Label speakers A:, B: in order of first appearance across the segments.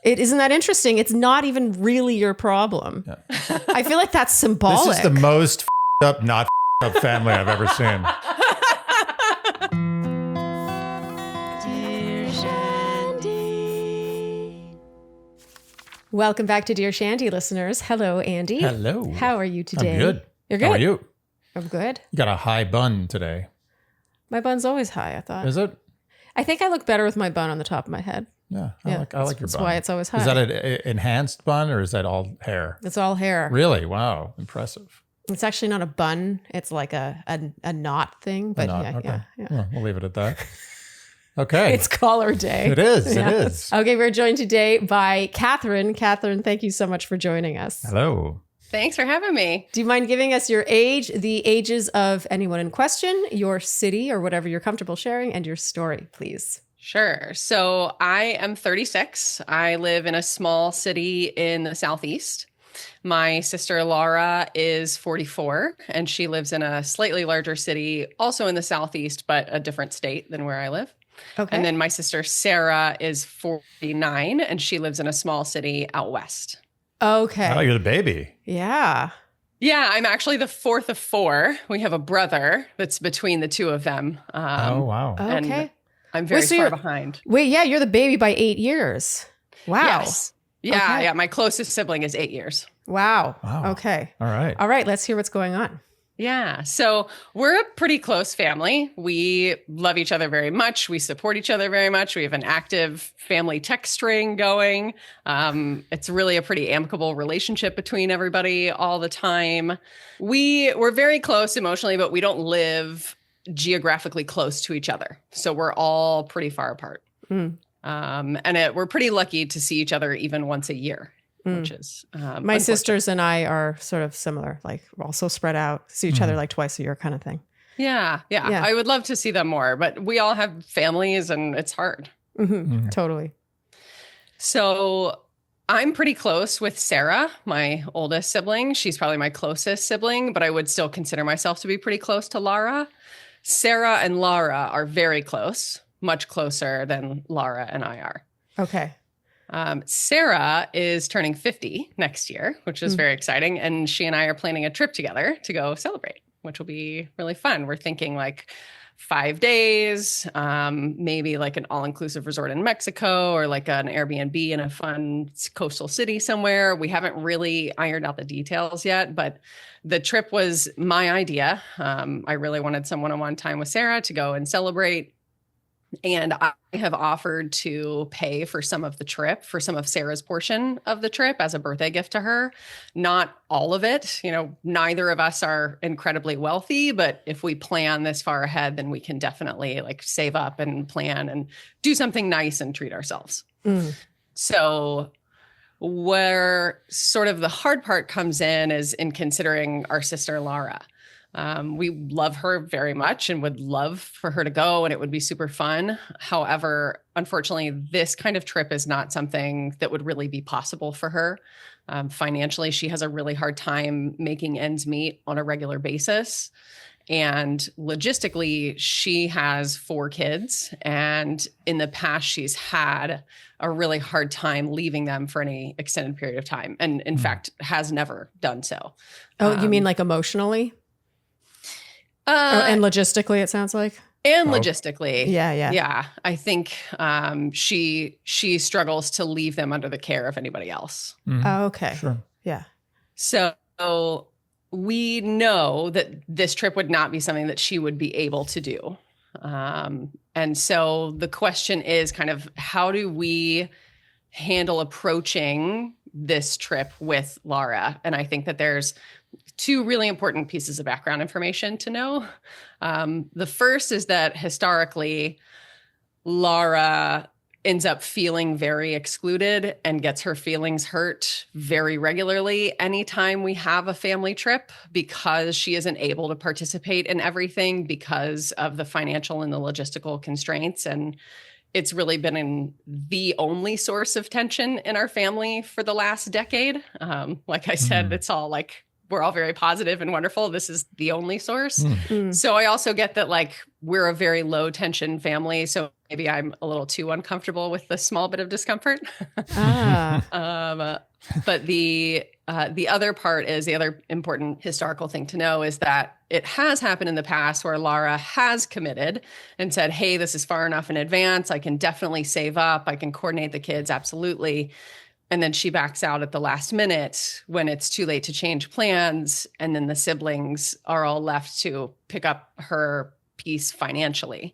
A: Isn't that interesting? It's not even really your problem.
B: Yeah.
A: I feel like that's symbolic.
B: This is the most up, not up family I've ever seen.
A: Dear Shandy. Welcome back to Dear Shandy, listeners. Hello, Andy.
B: Hello.
A: How are you today?
B: I'm good.
A: You're good?
B: How are you?
A: I'm good.
B: You got a high bun today.
A: My bun's always high, I thought.
B: Is it?
A: I think I look better with my bun on the top of my head.
B: Yeah, I like your bun.
A: That's why it's always high.
B: Is that an enhanced bun or is that all hair?
A: It's all hair.
B: Really? Wow. Impressive.
A: It's actually not a bun. It's like a knot thing. But
B: Knot,
A: yeah,
B: okay.
A: yeah.
B: Well, we'll leave it at that. Okay.
A: It's collar day.
B: It is.
A: Yeah.
B: It is.
A: Okay, we're joined today by Catherine. Catherine, thank you so much for joining us.
B: Hello.
C: Thanks for having me.
A: Do you mind giving us your age, the ages of anyone in question, your city or whatever you're comfortable sharing, and your story, please?
C: Sure. So I am 36. I live in a small city in the Southeast. My sister Laura is 44, and she lives in a slightly larger city, also in the Southeast, but a different state than where I live.
A: Okay.
C: And then my sister Sarah is 49, and she lives in a small city out west.
A: Okay.
B: Oh, you're the baby.
A: Yeah.
C: Yeah, I'm actually the fourth of four. We have a brother that's between the two of them.
B: Oh, wow.
C: And
A: Okay.
C: I'm very
A: so
C: far
A: you're-
C: behind.
A: Wait, yeah, you're the baby by 8 years. Wow.
C: Yes. Yeah,
A: Okay.
C: yeah. My closest sibling is 8 years.
A: Wow.
B: Wow.
A: Okay.
B: All right.
A: All right, let's hear what's going on.
C: Yeah. So we're a pretty close family. We love each other very much. We support each other very much. We have an active family text string going. It's really a pretty amicable relationship between everybody all the time. We're very close emotionally, but we don't live geographically close to each other. So we're all pretty far apart.
A: Mm.
C: We're pretty lucky to see each other even once a year, which is
A: My
C: unfortunate.
A: sisters and I are sort of similar, like we're also spread out, see each other like twice a year kind of thing.
C: Yeah. I would love to see them more, but we all have families and it's hard.
A: Mm-hmm. Totally.
C: So I'm pretty close with Sarah, my oldest sibling. She's probably my closest sibling, but I would still consider myself to be pretty close to Laura. Sarah and Laura are very close, much closer than Laura and I are.
A: Okay.
C: Sarah is turning 50 next year, which is very exciting. And she and I are planning a trip together to go celebrate, which will be really fun. We're thinking like 5 days, maybe like an all-inclusive resort in Mexico or like an Airbnb in a fun coastal city somewhere. We haven't really ironed out the details yet, but the trip was my idea. I really wanted some one-on-one time with Sarah to go and celebrate. And I have offered to pay for some of the trip, for some of Sarah's portion of the trip as a birthday gift to her. Not all of it. You know, neither of us are incredibly wealthy, but if we plan this far ahead, then we can definitely like save up and plan and do something nice and treat ourselves. So where sort of the hard part comes in is in considering our sister Laura. We love her very much and would love for her to go, and it would be super fun. However, unfortunately, this kind of trip is not something that would really be possible for her. Financially, she has a really hard time making ends meet on a regular basis. And logistically, she has 4 kids. And in the past, she's had a really hard time leaving them for any extended period of time. And in fact, has never done so.
A: Oh, you mean like emotionally? And logistically, it sounds like.
C: And logistically.
A: Yeah.
C: Yeah. I think she struggles to leave them under the care of anybody else.
A: Oh, okay.
B: Sure.
A: Yeah.
C: So we know that this trip would not be something that she would be able to do. And so the question is kind of how do we handle approaching this trip with Laura? And I think that there's 2 really important pieces of background information to know. The first is that historically, Laura ends up feeling very excluded and gets her feelings hurt very regularly anytime we have a family trip because she isn't able to participate in everything because of the financial and the logistical constraints. And it's really been the only source of tension in our family for the last decade. Like I said, it's all like, we're all very positive and wonderful. This is the only source. So I also get that like we're a very low tension family. So maybe I'm a little too uncomfortable with the small bit of discomfort.
A: Ah.
C: But the other part is the other important historical thing to know is that it has happened in the past where Lara has committed and said, hey, this is far enough in advance. I can definitely save up. I can coordinate the kids. Absolutely. And then she backs out at the last minute when it's too late to change plans. And then the siblings are all left to pick up her piece financially.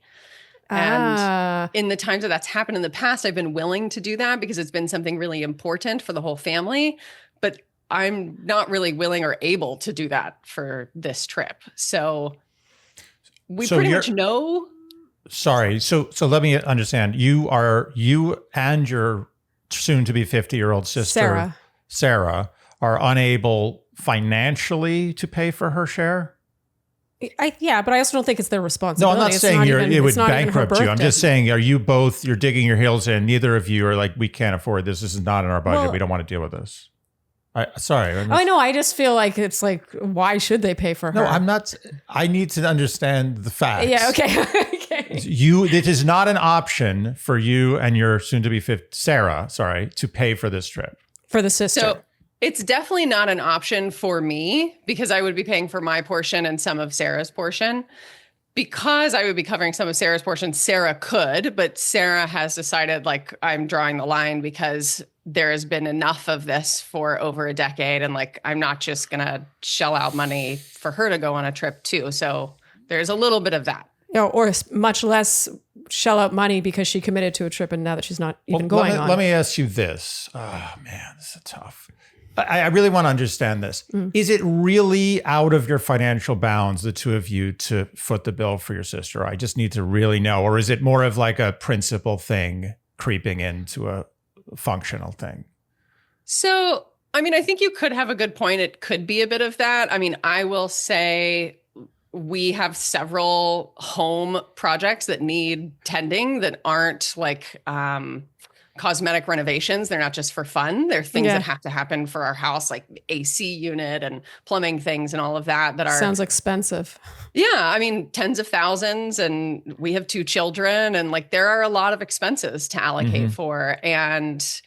C: And in the times that that's happened in the past, I've been willing to do that because it's been something really important for the whole family. But I'm not really willing or able to do that for this trip. So we pretty much know.
B: Sorry. So let me understand. You and your soon to be 50-year-old sister, Sarah, are unable financially to pay for her share?
A: Yeah, but I also don't think it's their responsibility.
B: No, I'm not saying it would bankrupt you. I'm just saying, you're digging your heels in. Neither of you are like, we can't afford this. This is not in our budget.
A: Well,
B: we don't want to deal with this. Sorry.
A: I know. I just feel like it's like, why should they pay for her?
B: No, I'm not. I need to understand the facts.
A: Yeah, okay. Okay.
B: It is not an option for you and your soon-to-be Sarah, to pay for this trip.
A: For the sister.
C: So it's definitely not an option for me because I would be paying for my portion and some of Sarah's portion. Because I would be covering some of Sarah's portion, Sarah could, but Sarah has decided like I'm drawing the line because there has been enough of this for over a decade. And like, I'm not just going to shell out money for her to go on a trip too. So there's a little bit of that. Or
A: much less shell out money because she committed to a trip and now that she's not even going on.
B: Let me ask you this. Oh man, this is tough. I really want to understand this. Is it really out of your financial bounds, the two of you, to foot the bill for your sister? I just need to really know. Or is it more of like a principle thing creeping into a functional thing?
C: So, I mean, I think you could have a good point. It could be a bit of that. I mean, I will say we have several home projects that need tending that aren't like cosmetic renovations. They're not just for fun. They're things that have to happen for our house, like the AC unit and plumbing things and all of that are...
A: Sounds expensive.
C: Yeah. I mean, tens of thousands, and we have 2 children, and like there are a lot of expenses to allocate for. And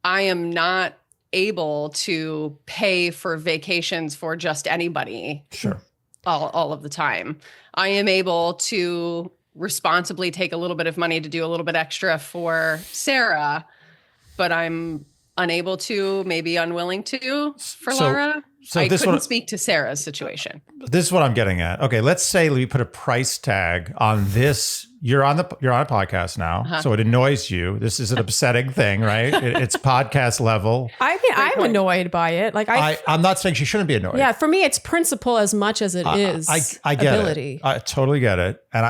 C: I am not able to pay for vacations for just anybody.
B: Sure.
C: All of the time. I am able to responsibly take a little bit of money to do a little bit extra for Sarah, but I'm unable to, maybe unwilling to for Lara. So I couldn't speak to Sarah's situation.
B: This is what I'm getting at. Okay, let's say we put a price tag on this. You're on a podcast now, so it annoys you. This is an upsetting thing, right? It's podcast level.
A: I mean, I'm annoyed by it. Like
B: I'm not saying she shouldn't be annoyed.
A: Yeah, for me, it's principle as much as it is
B: I get
A: ability.
B: It. I totally get it, and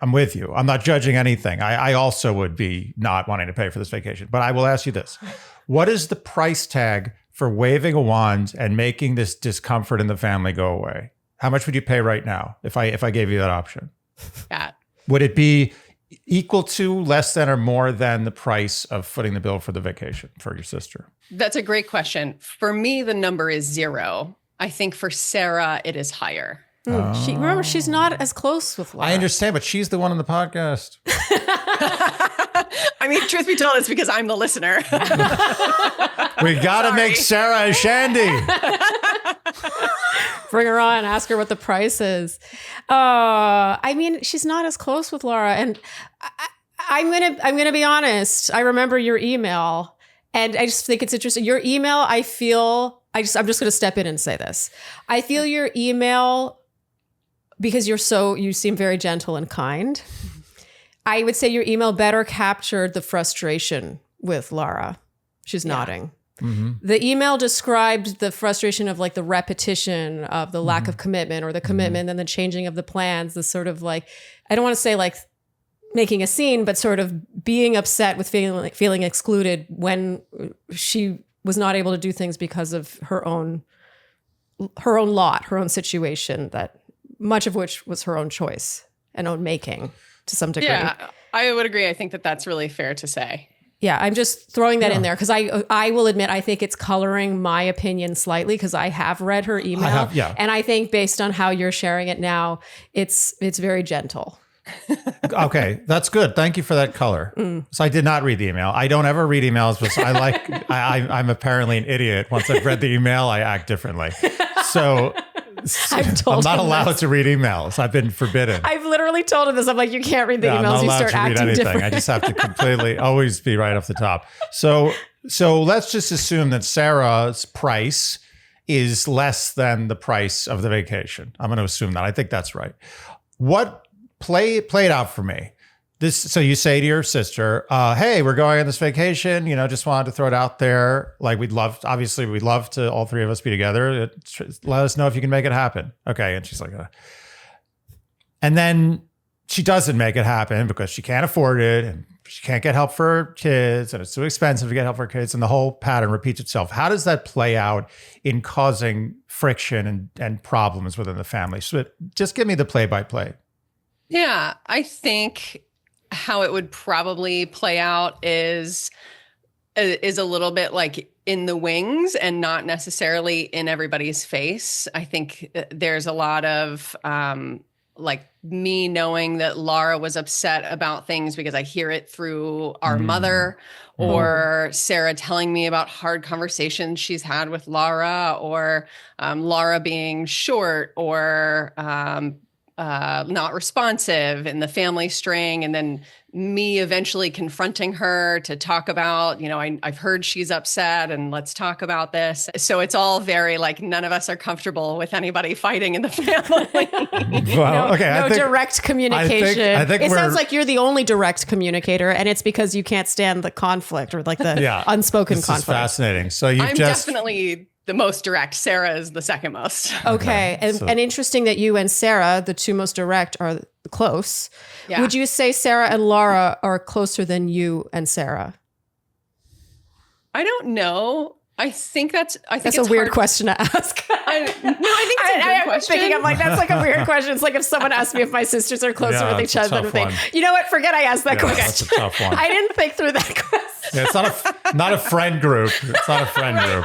B: I'm with you. I'm not judging anything. I also would be not wanting to pay for this vacation. But I will ask you this: what is the price tag for waving a wand and making this discomfort in the family go away? How much would you pay right now if I gave you that option?
C: Yeah.
B: Would it be equal to, less than, or more than the price of footing the bill for the vacation for your sister?
C: That's a great question. For me, the number is 0. I think for Sarah, it is higher.
A: Remember, she's not as close with Lara.
B: I understand, but she's the one on the podcast.
C: I mean, truth be told, it's because I'm the listener.
B: We got to make Sarah and Shandy.
A: Bring her on, ask her what the price is. I mean, she's not as close with Lara, and I'm gonna be honest. I remember your email, and I just think it's interesting. Your email, I'm just gonna step in and say this. I feel your email, because you seem very gentle and kind. I would say your email better captured the frustration with Lara. She's nodding. Mm-hmm. The email described the frustration of like the repetition of the lack of commitment, or the commitment and the changing of the plans, the sort of like, I don't want to say like making a scene, but sort of being upset with feeling excluded when she was not able to do things because of her own lot, her own situation, that much of which was her own choice and own making to some degree.
C: Yeah, I would agree. I think that that's really fair to say.
A: Yeah, I'm just throwing that in there because I will admit I think it's coloring my opinion slightly because I have read her email. And I think based on how you're sharing it now, it's very gentle.
B: Okay, that's good. Thank you for that color. So I did not read the email. I don't ever read emails because I'm apparently an idiot. Once I've read the email, I act differently. So I'm not allowed to read emails. I've been forbidden.
A: I've literally told him this. I'm like, you can't read the emails. You start acting different.
B: I just have to completely always be right off the top. So let's just assume that Sarah's price is less than the price of the vacation. I'm going to assume that. I think that's right. Play it out for me. So you say to your sister, hey, we're going on this vacation, just wanted to throw it out there. Like we'd love to all three of us be together. Let us know if you can make it happen. Okay. And she's like, and then she doesn't make it happen because she can't afford it and she can't get help for her kids and it's too expensive to get help for her kids. And the whole pattern repeats itself. How does that play out in causing friction and problems within the family? So just give me the play-by-play.
C: Yeah, I think how it would probably play out is a little bit like in the wings and not necessarily in everybody's face. I think there's a lot of like me knowing that Laura was upset about things because I hear it through our mother, or Sarah telling me about hard conversations she's had with Laura, or Laura being short or not responsive in the family string, and then me eventually confronting her to talk about, I've heard she's upset and let's talk about this. So it's all very like none of us are comfortable with anybody fighting in the family.
B: Well,
A: no direct communication.
B: I think
A: it sounds like you're the only direct communicator, and it's because you can't stand the conflict or like the unspoken conflict.
B: This is fascinating. So
C: I'm definitely the most direct. Sarah is the second most.
A: Okay. And interesting that you and Sarah, the two most direct, are close. Yeah. Would you say Sarah and Laura are closer than you and Sarah?
C: I don't know. I think that's
A: a weird question to ask.
C: I think it's a good question.
A: I'm like, that's like a weird question. It's like if someone asked me if my sisters are closer with each other. You know what? Forget I asked that question.
B: That's a tough one.
A: I didn't think through that question.
B: Yeah, it's not a friend group. It's not a friend group.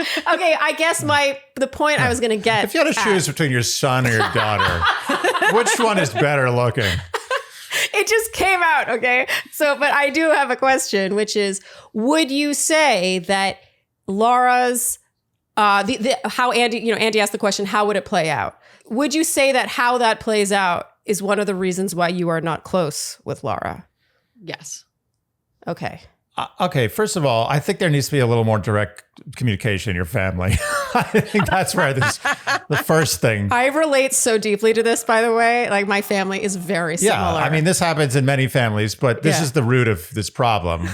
A: Okay, I guess the point I was going to get.
B: If you had to choose between your son or your daughter, which one is better looking?
A: It just came out, okay? But I do have a question, which is, would you say that Laura's, how Andy asked the question, how would it play out? Would you say that how that plays out is one of the reasons why you are not close with Laura?
C: Yes.
A: Okay.
B: Okay, first of all, I think there needs to be a little more direct communication in your family. I think that's where the first thing.
A: I relate so deeply to this, by the way. Like my family is very similar.
B: Yeah, I mean, this happens in many families, but this is the root of this problem,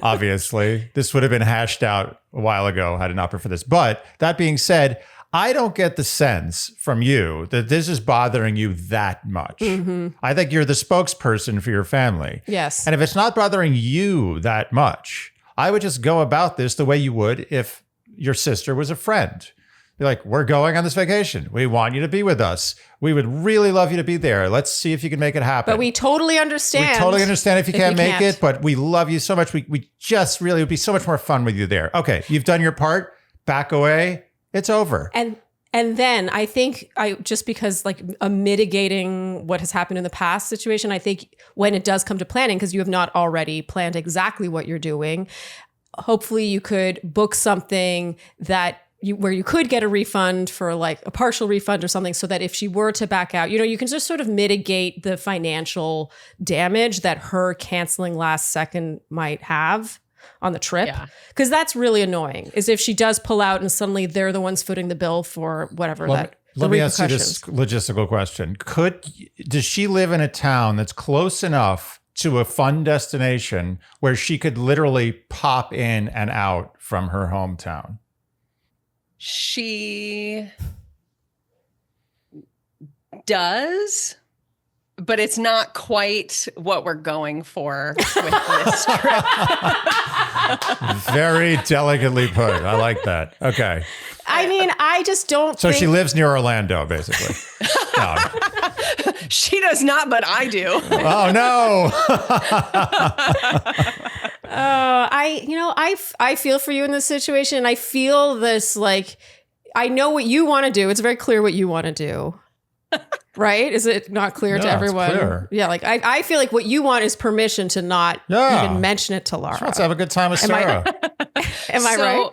B: obviously. This would have been hashed out a while ago had it not been for this. But that being said, I don't get the sense from you that this is bothering you that much. Mm-hmm. I think you're the spokesperson for your family.
A: Yes.
B: And if it's not bothering you that much, I would just go about this the way you would if your sister was a friend. Be like, we're going on this vacation. We want you to be with us. We would really love you to be there. Let's see if you can make it happen.
A: But we totally understand.
B: We totally understand if you can't make it, but we love you so much. We just really, it would be so much more fun with you there. Okay, you've done your part. Back away. It's over.
A: And then I think just because like a mitigating what has happened in the past situation, I think when it does come to planning, because you have not already planned exactly what you're doing, hopefully you could book something where you could get a refund for like a partial refund or something, so that if she were to back out, you can just sort of mitigate the financial damage that her canceling last second might have on the trip. Because that's really annoying, is if she does pull out and suddenly they're the ones footing the bill for whatever let
B: me ask you this logistical question. Does she live in a town that's close enough to a fun destination where she could literally pop in and out from her hometown?
C: She does, but it's not quite what we're going for with this trip.
B: Very delicately put. I like that. Okay.
A: I mean, I just don't
B: So she lives near Orlando, basically. No.
C: She does not, but I do.
B: Oh, no.
A: I feel for you in this situation. I feel this, like, I know what you want to do. It's very clear what you want to do. Right? Is it not clear to
B: Yeah, it's
A: everyone?
B: clear.
A: Yeah, like I feel like what you want is permission to not even mention it to Laura.
B: Let's have a good time with Sarah.
A: Am I right?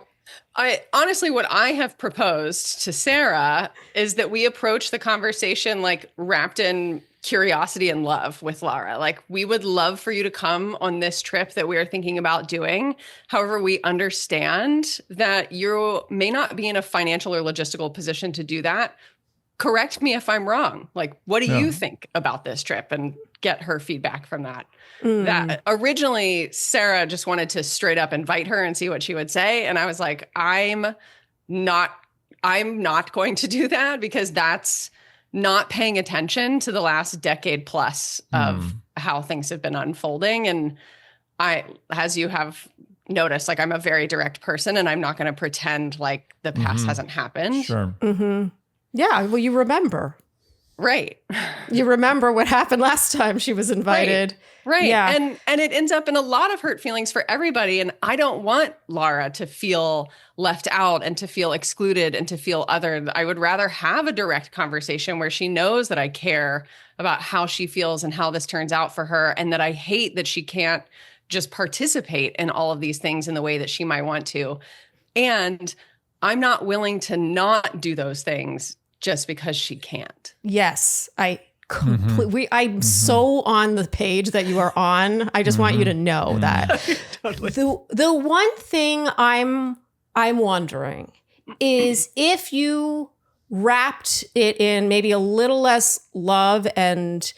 C: I honestly, what I have proposed to Sarah is that we approach the conversation like wrapped in curiosity and love with Laura. Like, we would love for you to come on this trip that we are thinking about doing. However, we understand that you may not be in a financial or logistical position to do that. Correct me if I'm wrong. Like, what do you think about this trip? And get her feedback from that. That originally, Sarah just wanted to straight up invite her and see what she would say. And I was like, I'm not going to do that, because that's not paying attention to the last decade plus of how things have been unfolding. And as you have noticed, like, I'm a very direct person, and I'm not going to pretend like the past hasn't happened.
B: Sure.
A: Yeah, well, you remember.
C: Right.
A: You remember what happened last time she was invited.
C: Right.
A: Yeah.
C: And it ends up in a lot of hurt feelings for everybody. And I don't want Laura to feel left out and to feel excluded and to feel other. I would rather have a direct conversation where she knows that I care about how she feels and how this turns out for her, and that I hate that she can't just participate in all of these things in the way that she might want to. And I'm not willing to not do those things just because she can't.
A: Yes, I completely. I'm so on the page that you are on. I just want you to know that.
C: Totally.
A: The one thing I'm wondering is if you wrapped it in maybe a little less love and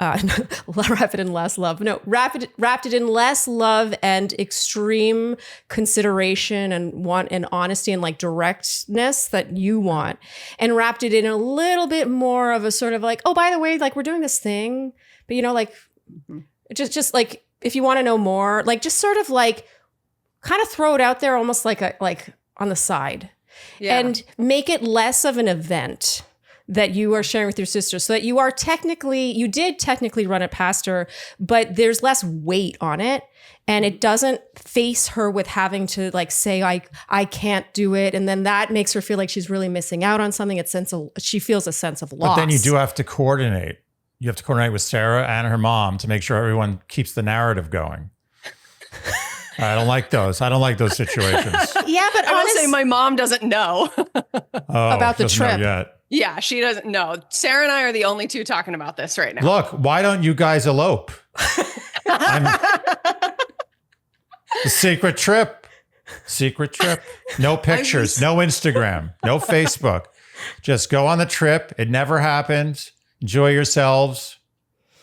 A: wrap it in less love. No, wrapped it in less love and extreme consideration and want and honesty and like directness that you want, and wrapped it in a little bit more of a sort of like, oh, by the way, like, we're doing this thing, but you know, like, just like, if you want to know more, like, just sort of like kind of throw it out there almost like on the side, and make it less of an event that you are sharing with your sister, so that you did technically run it past her, but there's less weight on it, and it doesn't face her with having to like say, I can't do it. And then that makes her feel like she's really missing out on something. She feels a sense of loss.
B: But then you do have to coordinate. You have to coordinate with Sarah and her mom to make sure everyone keeps the narrative going. I don't like those situations.
A: Yeah, but
C: I will say my mom doesn't know
A: about the trip.
B: Yet.
C: Yeah, she doesn't know. Sarah and I are the only two talking about this right now.
B: Look, why don't you guys elope? The secret trip. No pictures, no Instagram, no Facebook. Just go on the trip. It never happened. Enjoy yourselves.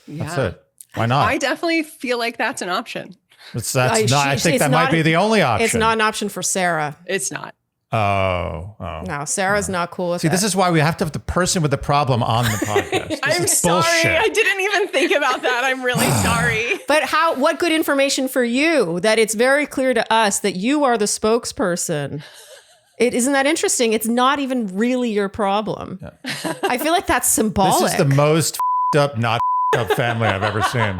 B: That's it. Why not?
C: I definitely feel like that's an option.
B: I think that might be the only option.
A: It's not an option for Sarah.
C: It's not.
B: Oh.
A: No, Sarah's not cool with
B: See,
A: it.
B: this is why we have to have the person with the problem on the podcast.
C: I'm sorry.
B: Bullshit.
C: I didn't even think about that. I'm really sorry.
A: But what good information for you that it's very clear to us that you are the spokesperson. Isn't that interesting? It's not even really your problem. Yeah. I feel like that's symbolic.
B: This is the most up, not up family I've ever seen.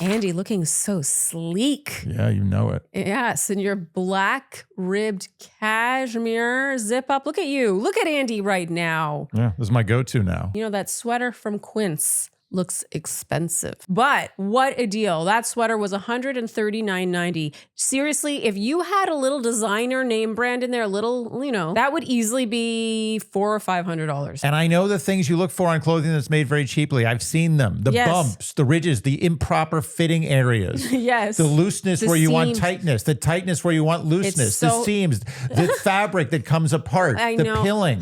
A: Andy looking so sleek.
B: Yeah, you know it.
A: Yes, in your black ribbed cashmere zip up. Look at you. Look at Andy right now.
B: Yeah, this is my go-to now.
A: You know, that sweater from Quince looks expensive, but what a deal. That sweater was $139.90. Seriously, if you had a little designer name brand in there, a little, that would easily be $400 or $500.
B: And I know the things you look for on clothing that's made very cheaply. I've seen them. The bumps, the ridges, the improper fitting areas.
A: Yes.
B: The looseness where you want tightness, the tightness where you want looseness, the seams, the fabric that comes apart, the pilling.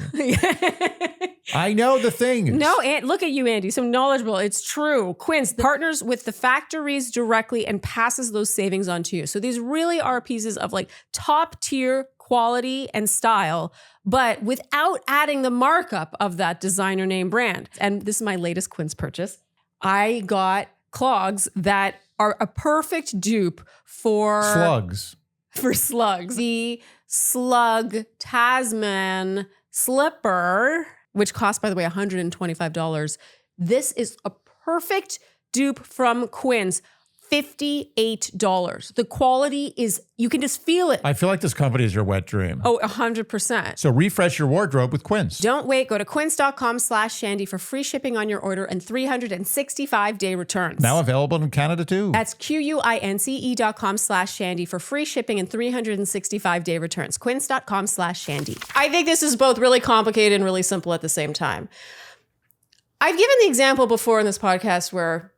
B: I know the things.
A: No, and look at you, Andy. So knowledgeable. It's true. Quince partners with the factories directly and passes those savings on to you. So these really are pieces of like top tier quality and style, but without adding the markup of that designer name brand. And this is my latest Quince purchase. I got clogs that are a perfect dupe for
B: slugs.
A: For slugs. The Slug Tasman slipper, which cost, by the way, $125. This is a perfect dupe from Quince. $58. The quality is, you can just feel it.
B: I feel like this company is your wet dream.
A: Oh, 100%.
B: So refresh your wardrobe with Quince.
A: Don't wait. Go to quince.com/Shandy for free shipping on your order and 365-day returns.
B: Now available in Canada too.
A: That's QUINCE.com/Shandy for free shipping and 365-day returns. Quince.com/Shandy. I think this is both really complicated and really simple at the same time. I've given the example before in this podcast where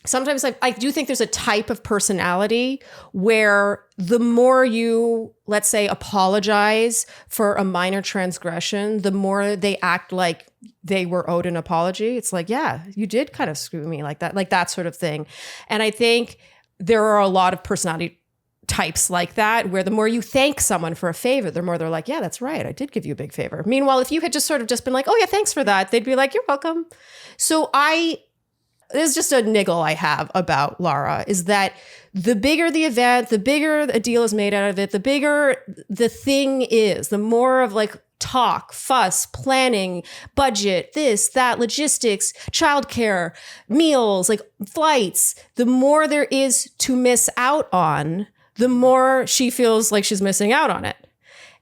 A: sometimes I do think there's a type of personality where the more you, let's say, apologize for a minor transgression, the more they act like they were owed an apology. It's like, yeah, you did kind of screw me like that sort of thing. And I think there are a lot of personality types like that, where the more you thank someone for a favor, the more they're like, yeah, that's right, I did give you a big favor. Meanwhile, if you had just sort of just been like, oh yeah, thanks for that, they'd be like, you're welcome. So there's just a niggle I have about Lara, is that the bigger the event, the bigger a deal is made out of it, the bigger the thing is, the more of like talk, fuss, planning, budget, this, that, logistics, childcare, meals, like flights, the more there is to miss out on, the more she feels like she's missing out on it.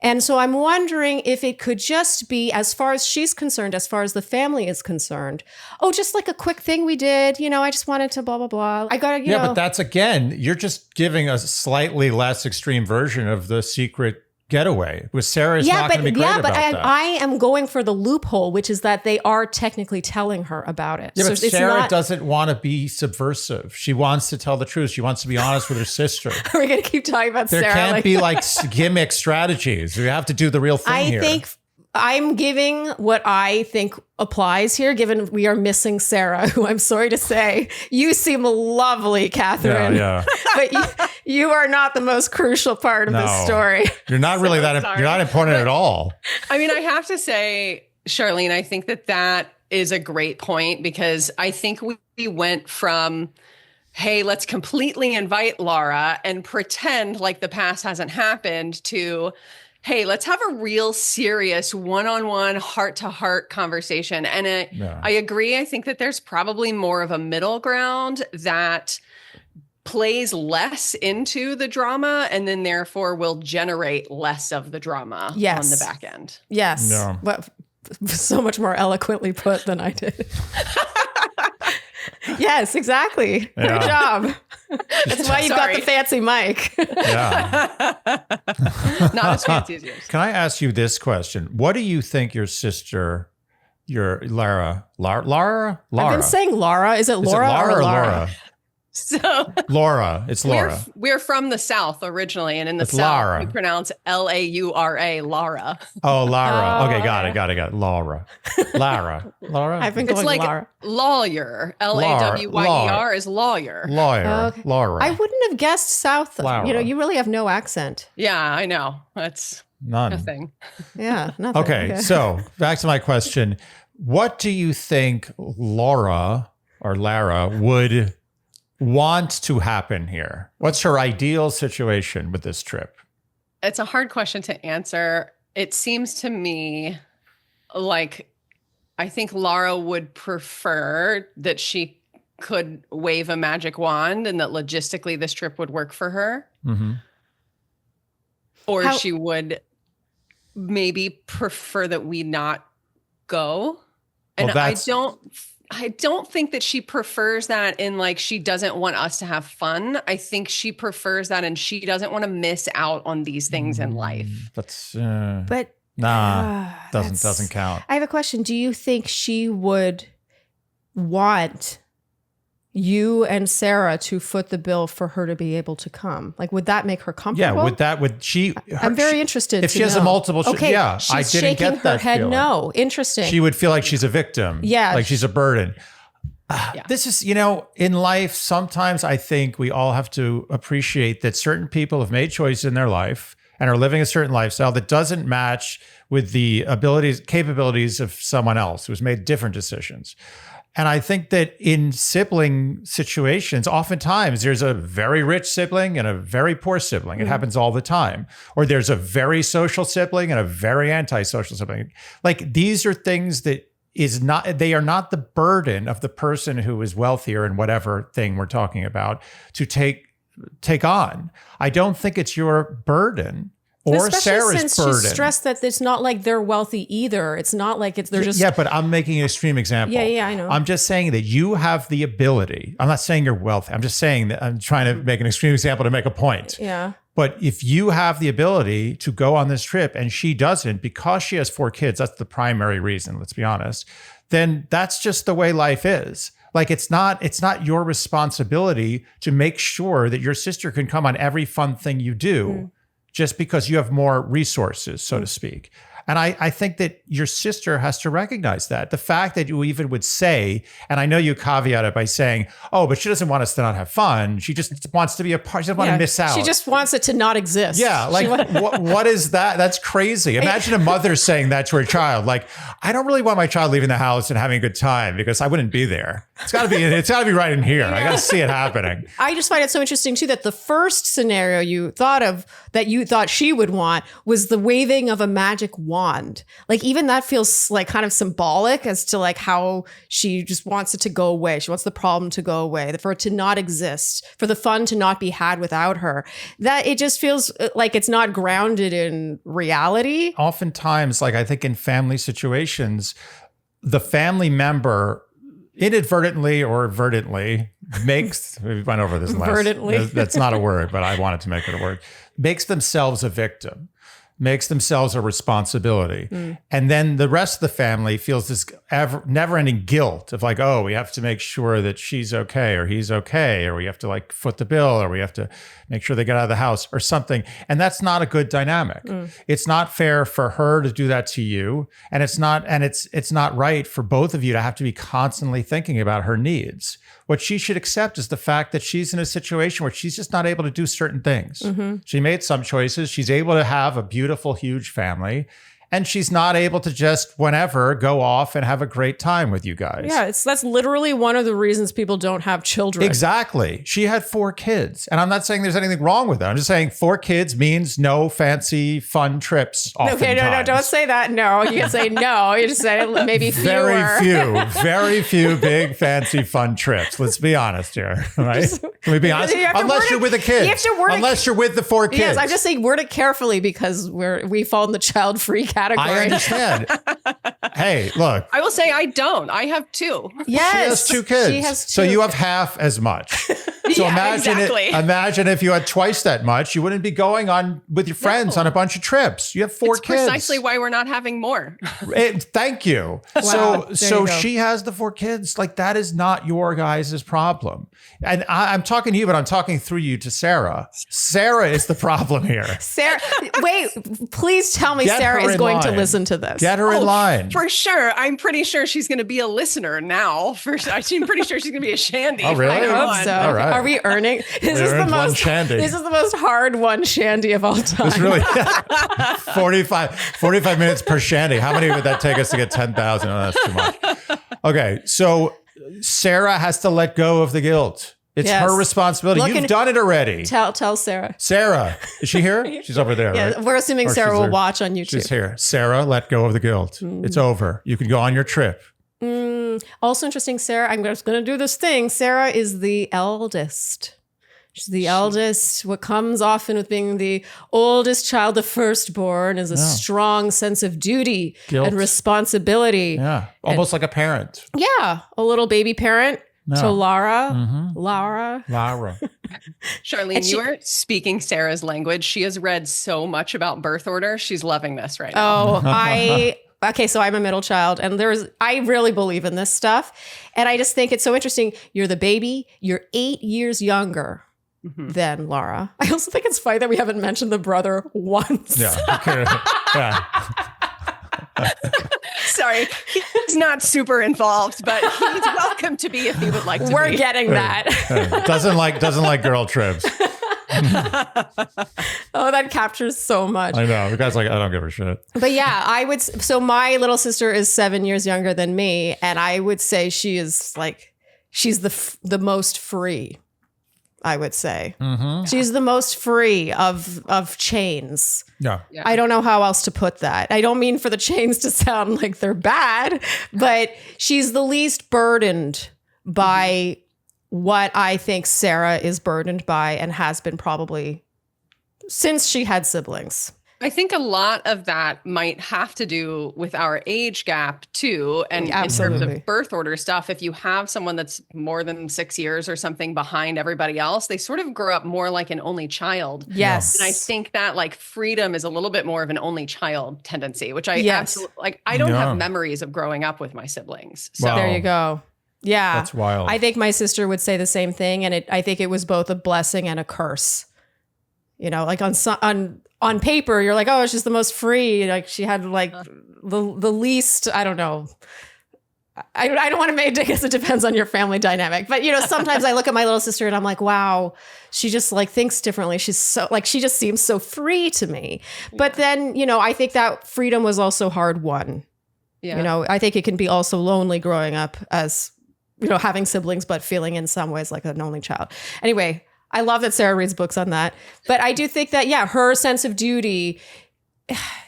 A: And so I'm wondering if it could just be, as far as she's concerned, as far as the family is concerned, oh, just like a quick thing we did, I just wanted to blah, blah, blah. I got to,
B: Yeah, but that's, again, you're just giving a slightly less extreme version of the secret getaway. With Sarah, is not going to be great about that.
A: I am going for the loophole, which is that they are technically telling her about it.
B: Yeah,
A: so
B: but Sarah doesn't want to be subversive. She wants to tell the truth. She wants to be honest with her sister.
A: Are we going to keep talking about
B: There
A: Sarah?
B: There can't be like gimmick strategies. You have to do the real thing here.
A: I think I'm giving what I think applies here, given we are missing Sarah, who I'm sorry to say, you seem lovely, Catherine.
B: Yeah.
A: But you are not the most crucial part of this story.
B: You're not really you're not important at all.
C: I mean, I have to say, Sharleen, I think that is a great point, because I think we went from, hey, let's completely invite Lara and pretend like the past hasn't happened, to, hey, let's have a real serious one-on-one, heart-to-heart conversation. And I agree. I think that there's probably more of a middle ground that plays less into the drama and then therefore will generate less of the drama on the back end.
A: Yes.
B: No.
A: But so much more eloquently put than I did. Yes, exactly.
B: Yeah.
A: Good job. That's why you got the fancy mic.
B: Yeah.
C: Not as fancy as yours.
B: Can I ask you this question? What do you think your sister, Lara?
A: I've been saying Laura. Is it Laura,
B: or Laura?
C: So
B: Laura. It's Laura.
C: We're from the South originally, and in the
B: It's
C: South
B: Lara.
C: we pronounce Laura, Lara.
B: Oh, Lara. Okay, got it. Laura.
A: I've been
C: It's
A: going
C: like
A: Laura.
C: lawyer. Lawyer is lawyer.
B: Lawyer.
A: Okay.
B: Laura.
A: I wouldn't have guessed South.
B: Laura.
A: You really have no accent.
C: Yeah, I know. That's
B: None.
C: a thing.
A: Yeah, nothing.
B: Okay, so back to my question. What do you think Laura would want to happen here? What's her ideal situation with this trip?
C: It's a hard question to answer. It seems to me like I think Lara would prefer that she could wave a magic wand and that logistically this trip would work for her.
B: Mm-hmm.
C: Or she would maybe prefer that we not go. And I don't think that she prefers that in like she doesn't want us to have fun. I think she prefers that and she doesn't want to miss out on these things in life.
B: That's
A: But
B: doesn't count.
A: I have a question. Do you think she would want you and Sarah to foot the bill for her to be able to come? Like, would that make her comfortable?
B: Yeah, would she?
A: I'm very interested.
B: If she has a multiple,
A: okay,
B: I
A: she's
B: didn't
A: shaking
B: get that
A: her head.
B: feeling.
A: No, interesting.
B: She would feel like she's a victim.
A: Yeah,
B: like she's a burden.
C: Yeah.
B: This is, in life, sometimes I think we all have to appreciate that certain people have made choices in their life and are living a certain lifestyle that doesn't match with the capabilities of someone else who's made different decisions. And I think that in sibling situations, oftentimes there's a very rich sibling and a very poor sibling. It happens all the time. Or there's a very social sibling and a very antisocial sibling. Like, these are things that they are not the burden of the person who is wealthier in whatever thing we're talking about to take on. I don't think it's your burden or Sarah's
A: since
B: burden.
A: She's stressed that it's not like they're wealthy either. It's not like they're just.
B: Yeah, but I'm making an extreme example.
A: Yeah, I know.
B: I'm just saying that you have the ability. I'm not saying you're wealthy. I'm just saying that I'm trying to make an extreme example to make a point.
A: Yeah.
B: But if you have the ability to go on this trip and she doesn't, because she has 4 kids, that's the primary reason, let's be honest, then that's just the way life is. Like it's not your responsibility to make sure that your sister can come on every fun thing you do just because you have more resources, so to speak. And I think that your sister has to recognize that. The fact that you even would say, and I know you caveat it by saying, oh, but she doesn't want us to not have fun. She just wants to be a part. She doesn't want to miss out.
A: She just wants it to not exist.
B: Yeah. Like what is that? That's crazy. Imagine a mother saying that to her child. Like, I don't really want my child leaving the house and having a good time because I wouldn't be there. It's gotta be right in here. I gotta see it happening.
A: I just find it so interesting too, that the first scenario you thought of that you thought she would want was the waving of a magic wand. Like even that feels like kind of symbolic as to like how she just wants it to go away. She wants the problem to go away, for it to not exist, for the fun to not be had without her. That it just feels like it's not grounded in reality.
B: Oftentimes, like I think in family situations, the family member inadvertently or verdantly makes, we went over this last, that's not a word, but I wanted to make it a word, makes themselves a victim, makes themselves a responsibility. And then the rest of the family feels this never-ending guilt of like, oh, we have to make sure that she's okay or he's okay, or we have to like foot the bill, or we have to make sure they get out of the house or something. And that's not a good dynamic. It's not fair for her to do that to you. And it's not right for both of you to have to be constantly thinking about her needs. What she should accept is the fact that she's in a situation where she's just not able to do certain things. She made some choices. She's able to have a beautiful, huge family. And she's not able to just whenever go off and have a great time with you guys.
A: Yeah, that's literally one of the reasons people don't have children.
B: Exactly. She had 4 kids. And I'm not saying there's anything wrong with that. I'm just saying 4 kids means no fancy, fun trips.
A: Okay, no, don't say that. No, you can say no. You just say maybe fewer.
B: Very few big, fancy, fun trips. Let's be honest here. Right? Can we be honest? Unless you're with a kid. Unless you're with the 4 kids.
A: Yes, I'm just saying word it carefully because we fall in the child-free category.
B: I understand. Hey, look.
C: I will say I don't. I have 2.
A: Yes.
B: She has 2 kids.
A: She has 2.
B: So you have half as much. So imagine if you had twice that much, you wouldn't be going on with your friends on a bunch of trips. You have 4 kids.
C: Precisely why we're not having more.
B: Thank you.
A: Wow.
B: So she has the 4 kids. Like that is not your guys' problem. And I'm talking to you, but I'm talking through you to Sarah. Sarah is the problem here.
A: Sarah, wait, please tell me Sarah is going to listen to this.
B: Get her in line.
C: For sure. I'm pretty sure she's going to be a listener now. I'm pretty sure she's going to be a Shandy.
B: Oh, really?
A: I hope so.
B: All right.
A: Are we earning? This is the most hard one Shandy of all time.
B: It's really 45 minutes per Shandy. How many would that take us to get 10,000? Oh, that's too much. Okay. So Sarah has to let go of the guilt. It's her responsibility. You've done it already.
A: Tell Sarah.
B: Sarah, is she here? She's over there.
A: Yeah,
B: right?
A: We're assuming Sarah will watch on YouTube.
B: She's here. Sarah, let go of the guilt. It's over. You can go on your trip.
A: Also interesting, Sarah, I'm just going to do this thing. Sarah is the eldest. She's the eldest. What comes often with being the oldest child, the firstborn, is a strong sense of duty and responsibility.
B: Yeah, almost like a parent.
A: Yeah, a little baby parent. To Laura.
C: Charlene, you are speaking Sarah's language. She has read so much about birth order. She's loving this right now.
A: Okay, so I'm a middle child, and I really believe in this stuff. And I just think it's so interesting. You're the baby. You're 8 years younger than Laura. I also think it's funny that we haven't mentioned the brother once.
B: Yeah. Okay. Yeah.
C: Sorry, he's not super involved, but he's welcome to be if he would like to.
A: We're getting that.
B: Doesn't like girl trips.
A: Oh, that captures so much.
B: I know. The guy's like, I don't give a shit.
A: But yeah, so my little sister is 7 years younger than me, and I would say she's the most free. I would say. She's the most free of chains.
B: Yeah.
A: I don't know how else to put that. I don't mean for the chains to sound like they're bad, but she's the least burdened by what I think Sarah is burdened by and has been probably since she had siblings.
C: I think a lot of that might have to do with our age gap too. And in terms of birth order stuff, if you have someone that's more than 6 years or something behind everybody else, they sort of grow up more like an only child.
A: Yes.
C: And I think that like freedom is a little bit more of an only child tendency, which I absolutely like. I don't have memories of growing up with my siblings. So
A: there you go. Yeah.
B: That's wild.
A: I think my sister would say the same thing. And I think it was both a blessing and a curse. You know, like on paper, you're like, oh, she's the most free. Like she had like the least, I don't know. I don't want to make it, I guess it depends on your family dynamic. But, you know, sometimes I look at my little sister and I'm like, wow, she just like thinks differently. She's so like, she just seems so free to me. But then, you know, I think that freedom was also hard won. Yeah. You know, I think it can be also lonely growing up as, you know, having siblings, but feeling in some ways like an only child. Anyway, I love that Sarah reads books on that. But I do think that, yeah, her sense of duty,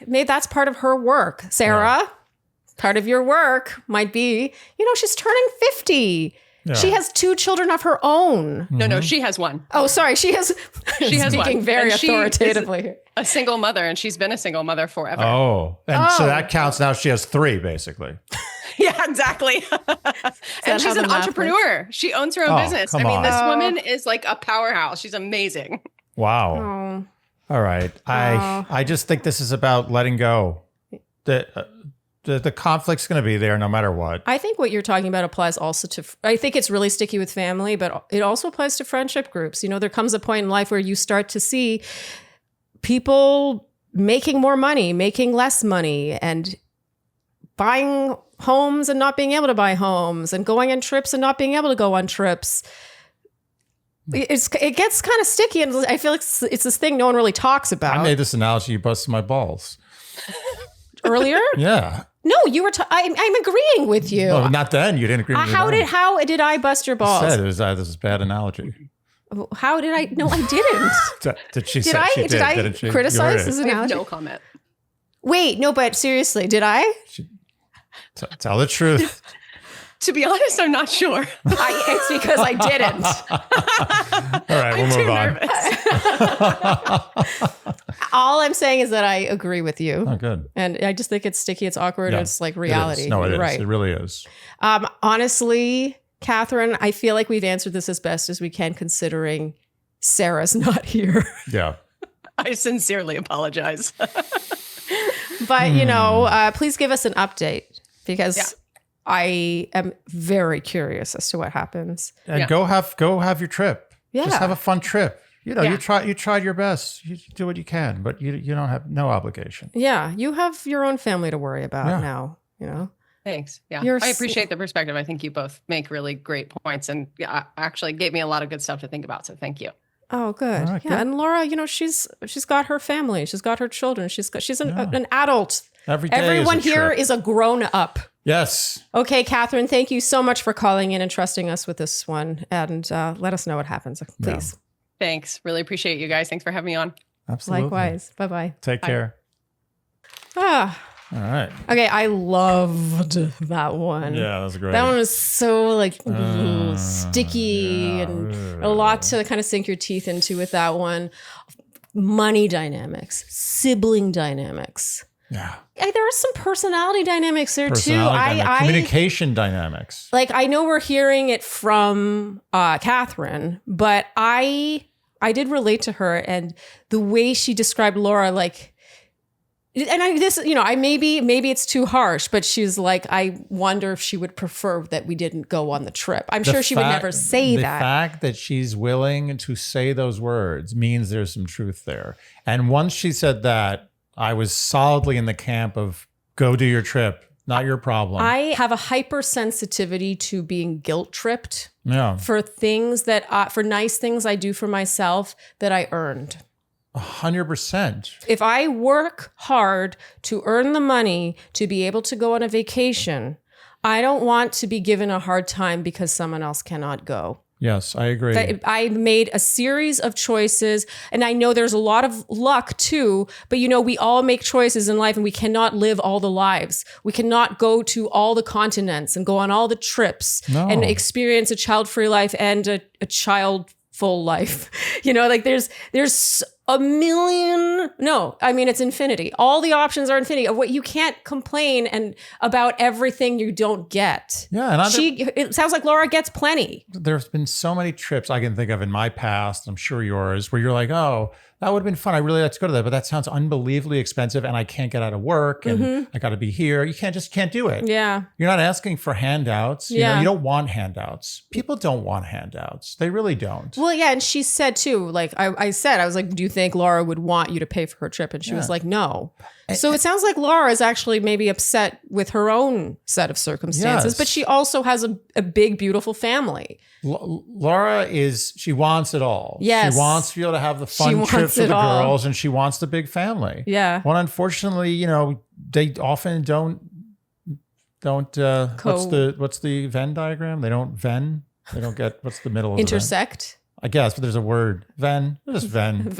A: maybe that's part of her work. Sarah, part of your work might be, you know, she's turning 50. Yeah. She has 2 children of her own.
C: No, she has 1.
A: Oh, sorry. She has speaking
C: one.
A: Very authoritatively.
C: A single mother, and she's been a single mother forever.
B: So that counts now. She has 3, basically.
C: Yeah, exactly. And she's an entrepreneur. She owns her own business. I mean, this woman is like a powerhouse. She's amazing.
B: Wow. All right. I just think this is about letting go. The conflict's going to be there no matter what.
A: I think what you're talking about applies also to, I think it's really sticky with family, but it also applies to friendship groups. You know, there comes a point in life where you start to see people making more money, making less money, and buying homes and not being able to buy homes, and going on trips and not being able to go on trips. It gets kind of sticky, and I feel like it's this thing no one really talks about.
B: I made this analogy, you busted my balls.
A: Earlier?
B: Yeah.
A: No, you were. I'm agreeing with you.
B: No, not then. You didn't agree with me.
A: How did I bust your balls?
B: I said this is a bad analogy.
A: How did I? No, I didn't.
B: Did she
A: did
B: say
A: I?
B: she
A: did I
B: didn't she?
A: criticize this analogy?
C: No comment.
A: Wait, no, but seriously, did I?
B: Tell the truth.
C: To be honest, I'm not sure.
A: It's because I didn't.
B: All right, we'll move on.
A: All I'm saying is that I agree with you.
B: Oh, good.
A: And I just think it's sticky, it's awkward, it's like reality.
B: It is. No, it is.
A: Right.
B: It really is.
A: Honestly, Catherine, I feel like we've answered this as best as we can considering Sarah's not here.
B: Yeah.
C: I sincerely apologize.
A: But, you know, please give us an update because I am very curious as to what happens.
B: And go have your trip.
A: Yeah.
B: Just have a fun trip. You know, you tried your best. You do what you can, but you don't have no obligation.
A: Yeah. You have your own family to worry about now, you know.
C: Thanks. Yeah. I appreciate the perspective. I think you both make really great points and actually gave me a lot of good stuff to think about. So thank you.
A: Oh, good.
B: Right,
A: yeah. Good. And Laura, you know, she's got her family. She's got her children. She's an adult.
B: Every day
A: Everyone
B: is a
A: here
B: trip.
A: is a grown up.
B: Yes.
A: Okay, Catherine, thank you so much for calling in and trusting us with this one. And let us know what happens, please.
C: Yeah. Thanks. Really appreciate you guys. Thanks for having me on.
B: Absolutely.
A: Likewise. Bye-bye.
B: Take care.
A: All
B: right.
A: Okay, I loved that one.
B: Yeah, that was great.
A: That one was so like sticky and a lot to kind of sink your teeth into with that one. Money dynamics, sibling dynamics.
B: Yeah.
A: There are some personality dynamics there too.
B: Communication dynamics.
A: Like I know we're hearing it from Catherine, but I did relate to her and the way she described Laura, like, and maybe it's too harsh, but she's like, I wonder if she would prefer that we didn't go on the trip. I'm sure she would never say that.
B: The fact that she's willing to say those words means there's some truth there. And once she said that, I was solidly in the camp of go do your trip, not your problem.
A: I have a hypersensitivity to being guilt tripped for things that, for nice things I do for myself that I earned.
B: 100%.
A: If I work hard to earn the money to be able to go on a vacation, I don't want to be given a hard time because someone else cannot go.
B: Yes, I agree.
A: That I made a series of choices, and I know there's a lot of luck too, but we all make choices in life and we cannot live all the lives. We cannot go to all the continents and go on all the trips and experience a child-free life and a child-full life. There's a million. No, I mean, it's infinity. All the options are infinity of what you can't complain and about everything you don't get.
B: Yeah. And
A: it sounds like Laura gets plenty.
B: There's been so many trips I can think of in my past, I'm sure yours, where you're like, oh, that would have been fun. I really like to go to that, but that sounds unbelievably expensive and I can't get out of work and I got to be here. You can't do it.
A: Yeah.
B: You're not asking for handouts. You don't want handouts. People don't want handouts. They really don't.
A: Well, yeah. And she said too, like I was like, do you think Laura would want you to pay for her trip? And she was like, no. So it sounds like Laura is actually maybe upset with her own set of circumstances, but she also has a big, beautiful family.
B: Laura she wants it all.
A: Yes.
B: She wants to be able to have the fun trips with the girls and she wants the big family.
A: Yeah.
B: Well, unfortunately, they often don't what's the Venn diagram? They don't get, what's the middle of
A: intersect?
B: I guess, but there's a word. Venn. Just Venn.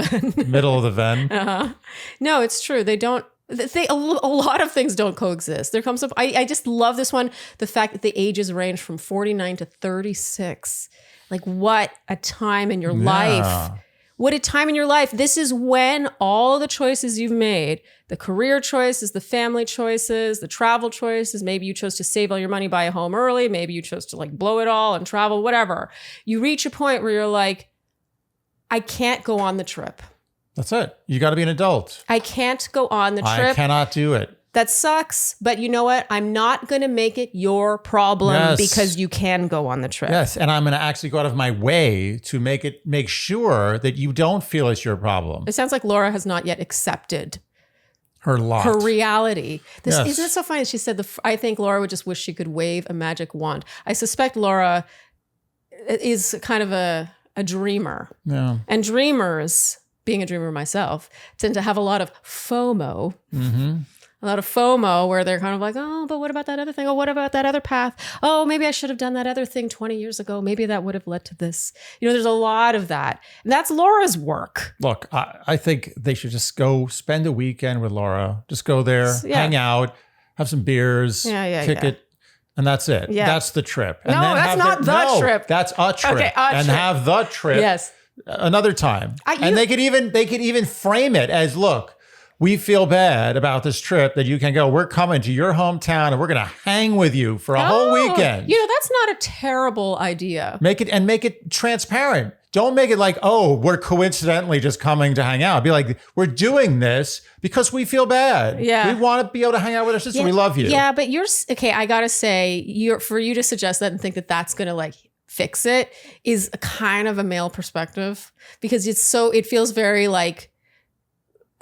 B: Middle of the Venn.
A: Uh-huh. No, it's true. They don't. A lot of things don't coexist. There comes up. I just love this one. The fact that the ages range from 49 to 36. Like, what a time in your life. What a time in your life. This is when all the choices you've made, the career choices, the family choices, the travel choices, maybe you chose to save all your money, buy a home early. Maybe you chose to like blow it all and travel, whatever. You reach a point where you're like, I can't go on the trip.
B: That's it. You got to be an adult.
A: I can't go on the trip.
B: I cannot do it.
A: That sucks. But you know what? I'm not going to make it your problem because you can go on the trip.
B: Yes. And I'm going to actually go out of my way to make sure that you don't feel it's your problem.
A: It sounds like Laura has not yet accepted
B: her lot.
A: Her reality. Isn't it so funny? She said, I think Laura would just wish she could wave a magic wand. I suspect Laura is kind of a dreamer.
B: Yeah.
A: And dreamers, being a dreamer myself, tend to have a lot of FOMO.
B: Mm-hmm.
A: A lot of FOMO where they're kind of like, oh, but what about that other thing? Oh, what about that other path? Oh, maybe I should have done that other thing 20 years ago. Maybe that would have led to this. There's a lot of that. And that's Laura's work.
B: Look, I think they should just go spend a weekend with Laura. Just go there, hang out, have some beers, kick it. And that's it. Yeah. That's the trip. And
A: no,
B: then
A: that's not the trip.
B: That's a trip.
A: Okay,
B: and
A: trip.
B: Have the trip another time. And they could even frame it as, look, we feel bad about this trip that you can go. We're coming to your hometown and we're going to hang with you for a whole weekend.
A: That's not a terrible idea.
B: Make it transparent. Don't make it like, oh, we're coincidentally just coming to hang out. Be like, we're doing this because we feel bad.
A: Yeah.
B: We want to be able to hang out with our sister. We love you.
A: Yeah, but I got to say, for you to suggest that and think that that's going to like fix it is a kind of a male perspective because it feels very like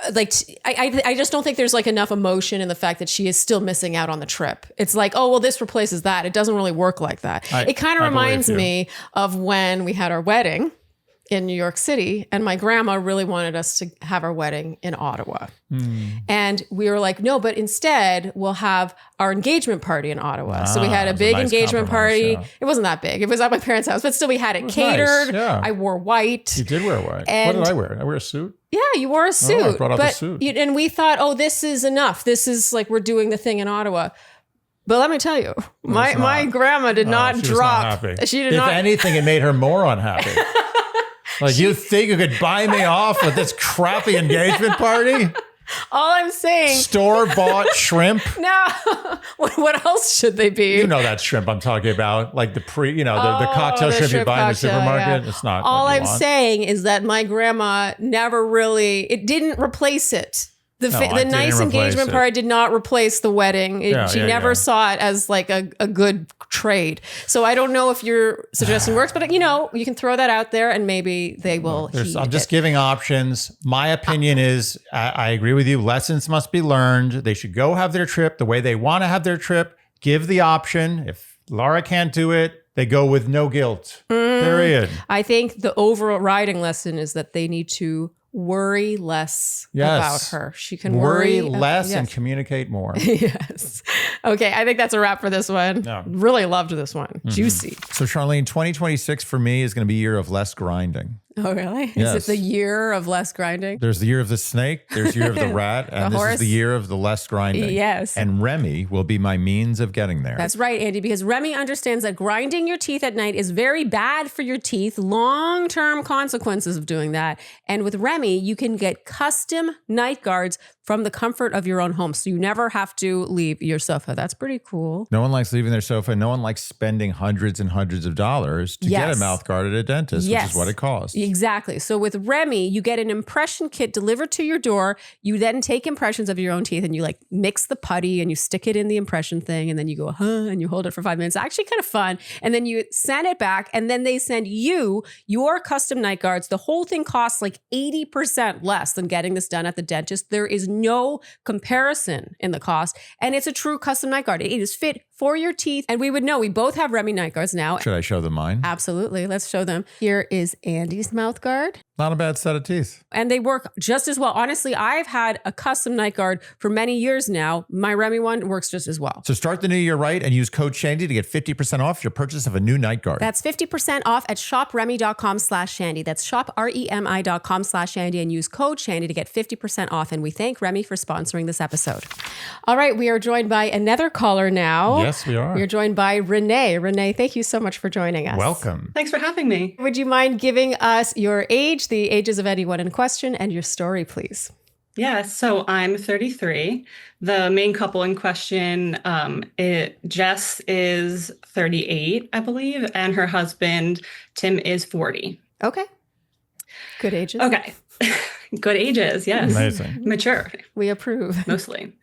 A: I just don't think there's like enough emotion in the fact that she is still missing out on the trip. It's like, oh, well, this replaces that. It doesn't really work like that. It kind of reminds me of when we had our wedding in New York City and my grandma really wanted us to have our wedding in Ottawa. And we were like, no, but instead we'll have our engagement party in Ottawa. So we had a big engagement party. Yeah. It wasn't that big. It was at my parents' house, but still we had it catered. Nice. Yeah. I wore white.
B: You did wear white. What did I wear? Did I wear a suit?
A: Yeah, you wore a suit.
B: I brought out the suit.
A: And we thought, oh, this is enough. This is like, we're doing the thing in Ottawa. But let me tell you, my grandma did not drop. She did not.
B: If anything, it made her more unhappy. Like, you think you could buy me off with this crappy engagement party?
A: All I'm saying.
B: Store-bought shrimp?
A: No. What else should they be?
B: You know that shrimp I'm talking about. Like the cocktail shrimp you buy in the supermarket. Yeah. It's not.
A: All I'm saying is that my grandma it didn't replace it. The nice engagement party did not replace the wedding. She never saw it as like a good trade. So I don't know if your suggestion works, but you can throw that out there and maybe they will.
B: I'm just giving options. My opinion is I agree with you. Lessons must be learned. They should go have their trip the way they want to have their trip. Give the option. If Laura can't do it, they go with no guilt. Period.
A: I think the overriding lesson is that they need to worry less
B: Yes.
A: about her. She can
B: Worry
A: worry
B: less
A: yes.
B: and communicate more.
A: Yes. Okay, I think that's a wrap for this one.
B: Yeah.
A: Really loved this one. Juicy.
B: So Sharleen, 2026 for me is going to be a year of less grinding.
A: Oh, really?
B: Yes.
A: Is it the year of less grinding?
B: There's the year of the snake, there's the year of the rat, and this
A: horse.
B: is the year of the less grinding.
A: Yes.
B: And Remy will be my means of getting there.
A: That's right, Andy, because Remy understands that grinding your teeth at night is very bad for your teeth, long-term consequences of doing that. And with Remy, you can get custom night guards from the comfort of your own home. So you never have to leave your sofa. That's pretty cool.
B: No one likes leaving their sofa. No one likes spending hundreds and hundreds of dollars to get a mouth guard at a dentist, which is what it costs.
A: Exactly. So with Remy, you get an impression kit delivered to your door. You then take impressions of your own teeth and you like mix the putty and you stick it in the impression thing. And then you go, and you hold it for 5 minutes. Actually kind of fun. And then you send it back and then they send you your custom night guards. The whole thing costs like 80% less than getting this done at the dentist. There is no comparison in the cost. And it's a true custom night guard. It is fit for your teeth. And we would know, we both have Remy night guards now.
B: Should I show them mine?
A: Absolutely. Let's show them. Here is Andy's mouth guard.
B: Not a bad set of teeth.
A: And they work just as well. Honestly, I've had a custom night guard for many years now. My Remy one works just as well.
B: So start the new year right and use code Shandy to get 50% off your purchase of a new night guard.
A: That's 50% off at shopremy.com/Shandy. That's shopremi.com/Shandy and use code Shandy to get 50% off. And we thank Remy for sponsoring this episode. All right, we are joined by another caller now.
B: Yes, we are.
A: We are joined by Renee. Renee, thank you so much for joining us.
B: Welcome.
C: Thanks for having me.
A: Would you mind giving us your age, the ages of anyone in question, and your story, please?
D: Yeah, so I'm 33. The main couple in question, Jess is 38, I believe, and her husband, Tim, is 40.
A: Okay. Good ages.
D: Okay. Good ages, yes.
B: Amazing.
D: Mature,
A: We approve.
D: mostly.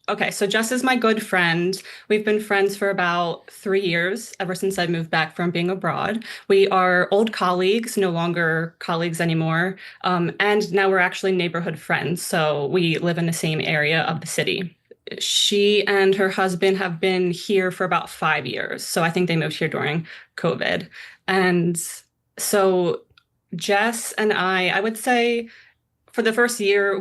D: Okay, so Jess is my good friend. We've been friends for about 3 years, ever since I moved back from being abroad. We are old colleagues, no longer colleagues anymore. And now we're actually neighborhood friends. So we live in the same area of the city. She and her husband have been here for about 5 years. So I think they moved here during COVID. And so Jess and I would say for the first year,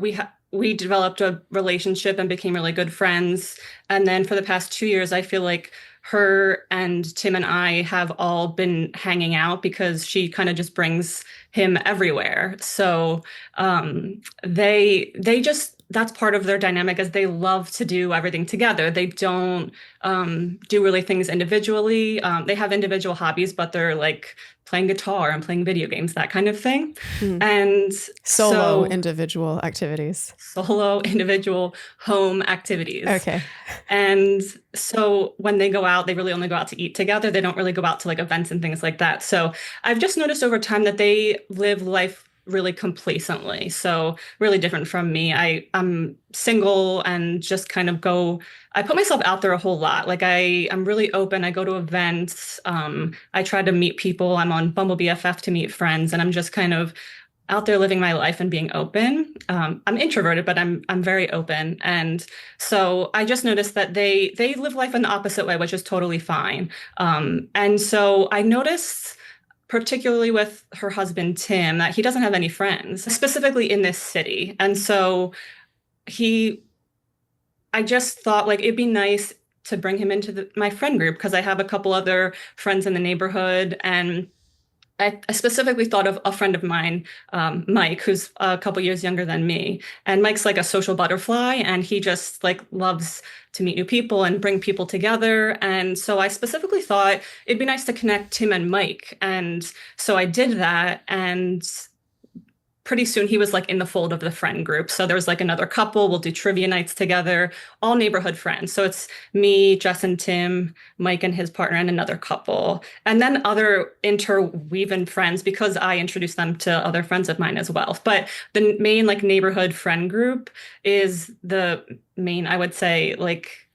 D: we developed a relationship and became really good friends. And then for the past 2 years, I feel like her and Tim and I have all been hanging out because she kind of just brings him everywhere. So they just, that's part of their dynamic, is they love to do everything together. They don't do really things individually. They have individual hobbies, but they're like playing guitar and playing video games, that kind of thing. And
A: Solo individual activities.
D: Solo individual home activities.
A: Okay.
D: And so when they go out, they really only go out to eat together. They don't really go out to like events and things like that. So I've just noticed over time that they live life really complacently. So really different from me. I'm single and just kind of I put myself out there a whole lot. Like I'm really open. I go to events. I try to meet people. I'm on Bumble BFF to meet friends, and I'm just kind of out there living my life and being open. I'm introverted, but I'm very open. And so I just noticed that they live life in the opposite way, which is totally fine. And so I noticed, particularly with her husband, Tim, that he doesn't have any friends, specifically in this city. And so I just thought like it'd be nice to bring him into my friend group, because I have a couple other friends in the neighborhood. And I specifically thought of a friend of mine, Mike, who's a couple years younger than me. And Mike's like a social butterfly, and he just like loves to meet new people and bring people together. And so I specifically thought it'd be nice to connect Tim and Mike. And so I did that. And pretty soon he was like in the fold of the friend group. So there was like another couple. We'll do trivia nights together, all neighborhood friends. So it's me, Jess and Tim, Mike and his partner, and another couple. And then other interweaving friends, because I introduced them to other friends of mine as well. But the main like neighborhood friend group is the main, I would say, like,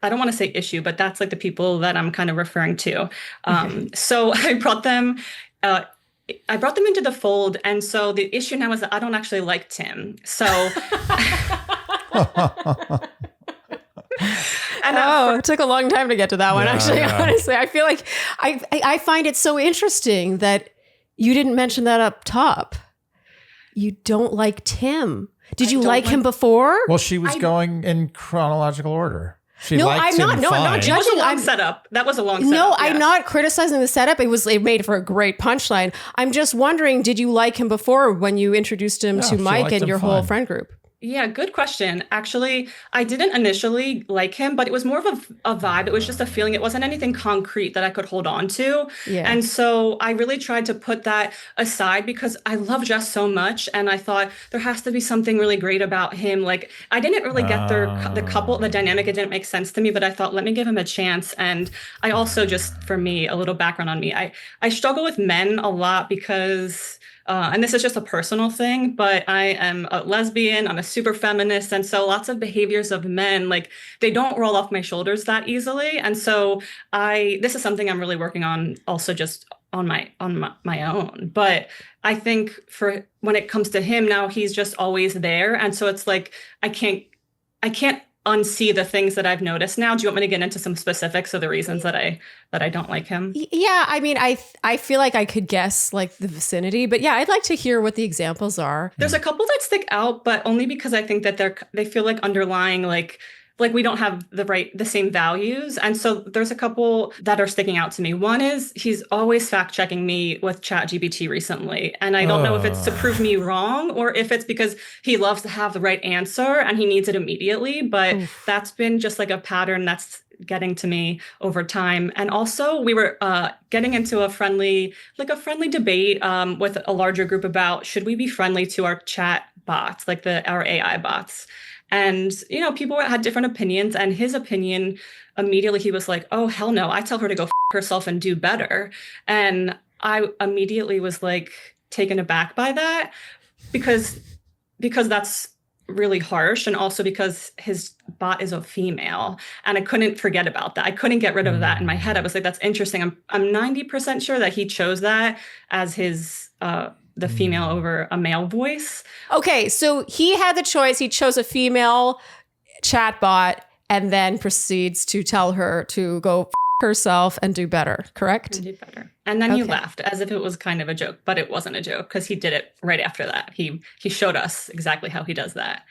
D: I don't want to say issue, but that's like the people that I'm kind of referring to. So I brought them into the fold. And so the issue now is that I don't actually like Tim. So.
A: It took a long time to get to that one, actually, honestly. I feel like I find it so interesting that you didn't mention that up top. You don't like Tim. Did
D: I
A: you
D: don't
A: like him before?
B: Well, she was going in chronological order. She
A: No,
B: liked
A: I'm
B: him
A: not. No, I'm not
B: fine.
A: judging.
D: That was a long
A: I'm-
D: setup. That was a long setup.
A: No, I'm
D: yes.
A: not criticizing the setup. It made for a great punchline. I'm just wondering, did you like him before when you introduced him
B: Yeah,
A: to
B: she
A: Mike
B: liked
A: and
B: him
A: your whole
B: fine.
A: friend group?
D: Yeah, good question. Actually, I didn't initially like him, but it was more of a vibe. It was just a feeling. It wasn't anything concrete that I could hold on to.
A: Yeah.
D: And so I really tried to put that aside because I love Jess so much. And I thought there has to be something really great about him. Like, I didn't really get the couple, the dynamic. It didn't make sense to me, but I thought, let me give him a chance. And I also just, for me, a little background on me, I struggle with men a lot because and this is just a personal thing, but I am a lesbian, I'm a super feminist. And so lots of behaviors of men, like they don't roll off my shoulders that easily. And so this is something I'm really working on also just on my own. But I think for when it comes to him now, he's just always there. And so it's like, I can't unsee the things that I've noticed now. Do you want me to get into some specifics of the reasons that I don't like him?
A: Yeah, I mean, I feel like I could guess like the vicinity, but yeah, I'd like to hear what the examples are.
D: There's a couple that stick out, but only because I think that they feel like underlying like we don't have the same values. And so there's a couple that are sticking out to me. One is he's always fact checking me with ChatGPT recently. And I don't know if it's to prove me wrong or if it's because he loves to have the right answer and he needs it immediately. But that's been just like a pattern that's getting to me over time. And also we were getting into a friendly debate with a larger group about should we be friendly to our chat bots, like our AI bots. And, people had different opinions, and his opinion immediately, he was like, oh, hell no, I tell her to go herself and do better. And I immediately was like taken aback by that because that's really harsh. And also because his bot is a female, and I couldn't forget about that. I couldn't get rid of that in my head. I was like, that's interesting. I'm 90% sure that he chose that as his, the female over a male voice.
A: Okay, so he had the choice. He chose a female chatbot and then proceeds to tell her to go herself and do better, correct?
D: And do better. And then he laughed as if it was kind of a joke, but it wasn't a joke because he did it right after that. He showed us exactly how he does that.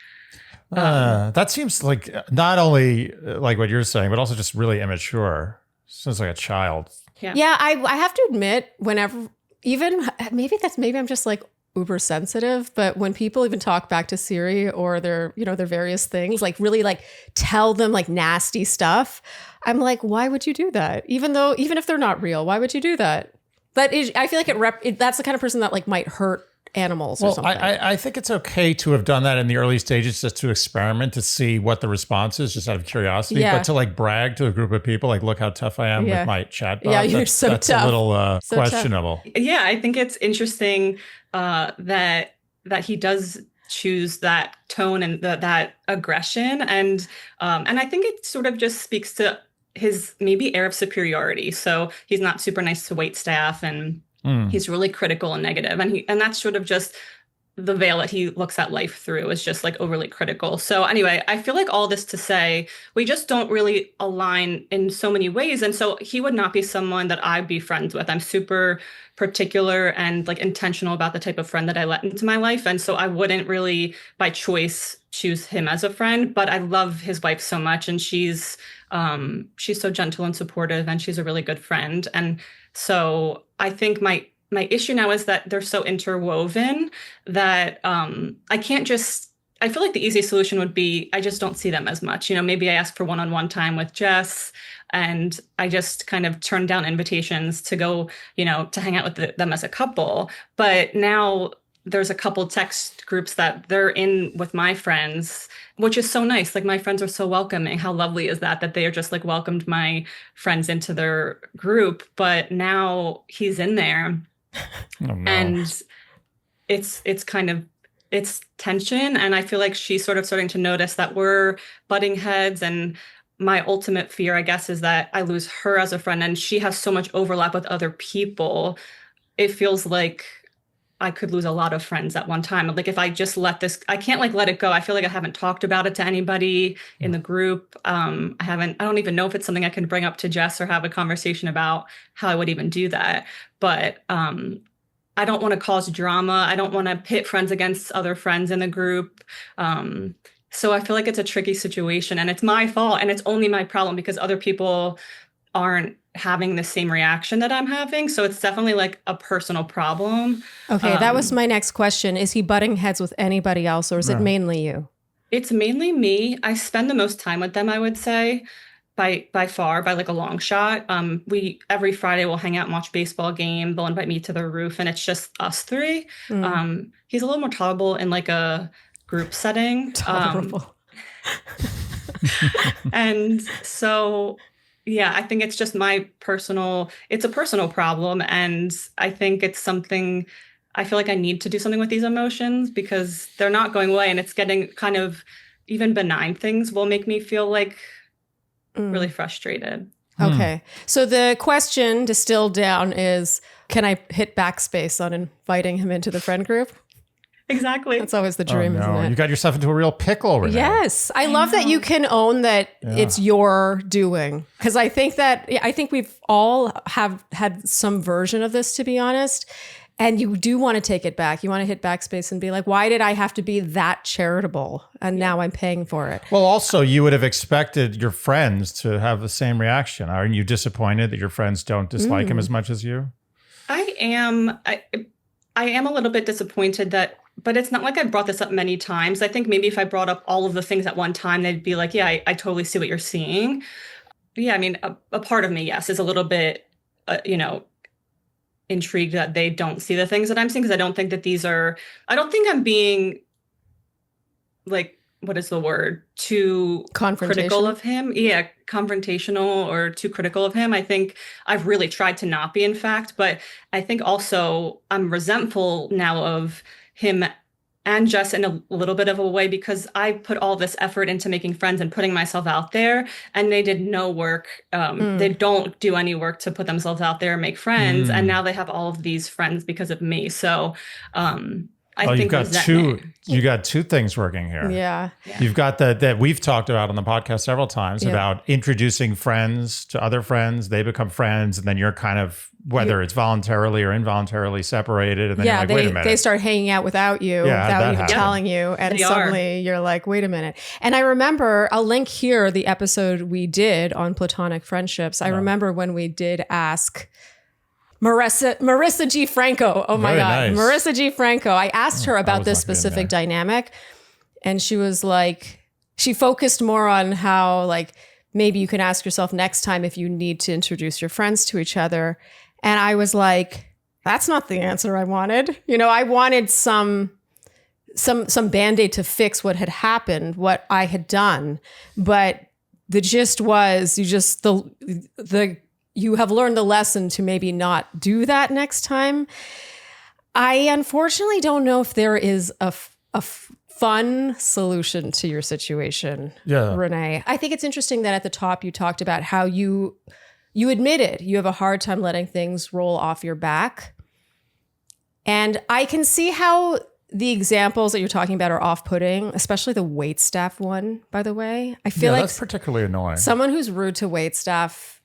B: That seems like not only like what you're saying, but also just really immature. Sounds like a child.
A: Yeah, I have to admit, whenever even maybe I'm just like uber sensitive, but when people even talk back to Siri or their various things, like really like tell them like nasty stuff, I'm like, why would you do that? Even if they're not real, why would you do that? But I feel like that's the kind of person that like might hurt animals or something.
B: I think it's okay to have done that in the early stages just to experiment to see what the response is, just out of curiosity.
A: Yeah.
B: But to like brag to a group of people, like, look how tough I am with my chatbot.
A: Yeah, you're so
B: that's
A: tough.
B: a little
A: So
B: questionable.
D: Yeah, I think it's interesting that he does choose that tone and that aggression, and I think it sort of just speaks to his maybe air of superiority. So he's not super nice to wait staff, and he's really critical and negative, and that's sort of just the veil that he looks at life through is just like overly critical. So anyway, I feel like all this to say, we just don't really align in so many ways. And so he would not be someone that I'd be friends with. I'm super particular and like intentional about the type of friend that I let into my life. And so I wouldn't really by choice choose him as a friend, but I love his wife so much. And she's so gentle and supportive, and she's a really good friend. And so I think my issue now is that they're so interwoven that I feel like the easy solution would be I just don't see them as much. Maybe I ask for one-on-one time with Jess, and I just kind of turn down invitations to go, to hang out with them as a couple. But now there's a couple text groups that they're in with my friends, which is so nice. Like, my friends are so welcoming. How lovely is that they are just like welcomed my friends into their group. But now he's in there.
B: Oh, no.
D: And it's tension. And I feel like she's sort of starting to notice that we're butting heads. And my ultimate fear, I guess, is that I lose her as a friend, and she has so much overlap with other people. It feels like I could lose a lot of friends at one time. Like, if I just I can't like let it go. I feel like I haven't talked about it to anybody in the group. I don't even know if it's something I can bring up to Jess or have a conversation about how I would even do that. But I don't want to cause drama. I don't want to pit friends against other friends in the group. So I feel like it's a tricky situation, and it's my fault, and it's only my problem because other people aren't having the same reaction that I'm having. So it's definitely like a personal problem.
A: Okay, that was my next question. Is he butting heads with anybody else, or is it mainly you?
D: It's mainly me. I spend the most time with them, I would say, by far, by like a long shot. We every Friday we'll hang out and watch baseball game. They'll invite me to their roof, and it's just us three. He's a little more tolerable in like a group setting.
A: Tolerable.
D: And so, yeah, I think it's just it's a personal problem. And I think it's something, I feel like I need to do something with these emotions because they're not going away, and it's getting kind of, even benign things will make me feel like really frustrated.
A: Okay. So the question distilled down is, can I hit backspace on inviting him into the friend group?
D: Exactly.
A: That's always the dream, isn't it?
B: You got yourself into a real pickle, Renee.
A: Yes. I love that you can own that it's your doing. Because I think we've all have had some version of this, to be honest. And you do want to take it back. You want to hit backspace and be like, why did I have to be that charitable? And now I'm paying for it.
B: Well, also, you would have expected your friends to have the same reaction. Aren't you disappointed that your friends don't dislike him as much as you?
D: I am a little bit disappointed but it's not like I brought this up many times. I think maybe if I brought up all of the things at one time, they'd be like, yeah, I totally see what you're seeing. Yeah, I mean, a part of me, yes, is a little bit, intrigued that they don't see the things that I'm seeing, because I don't think that I don't think I'm being like, what is the word? Too critical of him. Yeah, confrontational or too critical of him. I think I've really tried to not be, in fact, but I think also I'm resentful now of him and Jess in a little bit of a way, because I put all this effort into making friends and putting myself out there, and they did no work. They don't do any work to put themselves out there and make friends. And now they have all of these friends because of me. So I think you got two things working here.
A: Yeah.
B: You've got that we've talked about on the podcast several times about introducing friends to other friends. They become friends, and then you're kind of, whether it's voluntarily or involuntarily, separated. And then you're like, wait a minute.
A: They start hanging out without you, without even telling you. And suddenly you're like, wait a minute. And I remember, I'll link here the episode we did on platonic friendships. I remember when we did ask Marissa G. Franco. Oh my God. Nice. Marissa G. Franco. I asked her about this specific dynamic, and she was like, she focused more on how, like, maybe you can ask yourself next time if you need to introduce your friends to each other. And I was like, that's not the answer I wanted. I wanted some Band-Aid to fix what had happened, what I had done. But the gist was you have learned the lesson to maybe not do that next time. I unfortunately don't know if there is a fun solution to your situation, Renee. I think it's interesting that at the top you talked about how you admitted you have a hard time letting things roll off your back. And I can see how the examples that you're talking about are off-putting, especially the waitstaff one, by the way. I feel like
B: that's particularly annoying.
A: Someone who's rude to waitstaff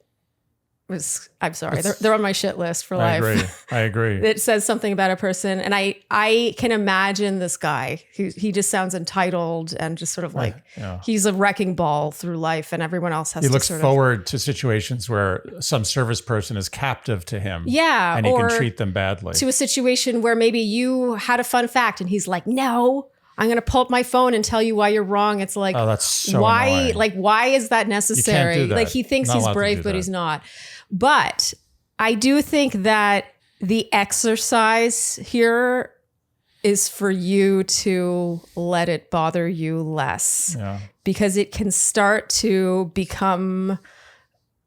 A: I'm sorry, they're on my shit list for life.
B: I agree.
A: It says something about a person. And I can imagine this guy. He just sounds entitled and just sort of like, he's a wrecking ball through life, and everyone else has to
B: looks forward to situations where some service person is captive to him.
A: Yeah.
B: And he can treat them badly. To
A: a situation where maybe you had a fun fact and he's like, no, I'm going to pull up my phone and tell you why you're wrong. It's like,
B: oh, that's so
A: why?
B: annoying.
A: Like, why is that necessary?
B: You can't do that.
A: Like, he thinks he's brave, but he's not. But I do think that the exercise here is for you to let it bother you less, because it can start to become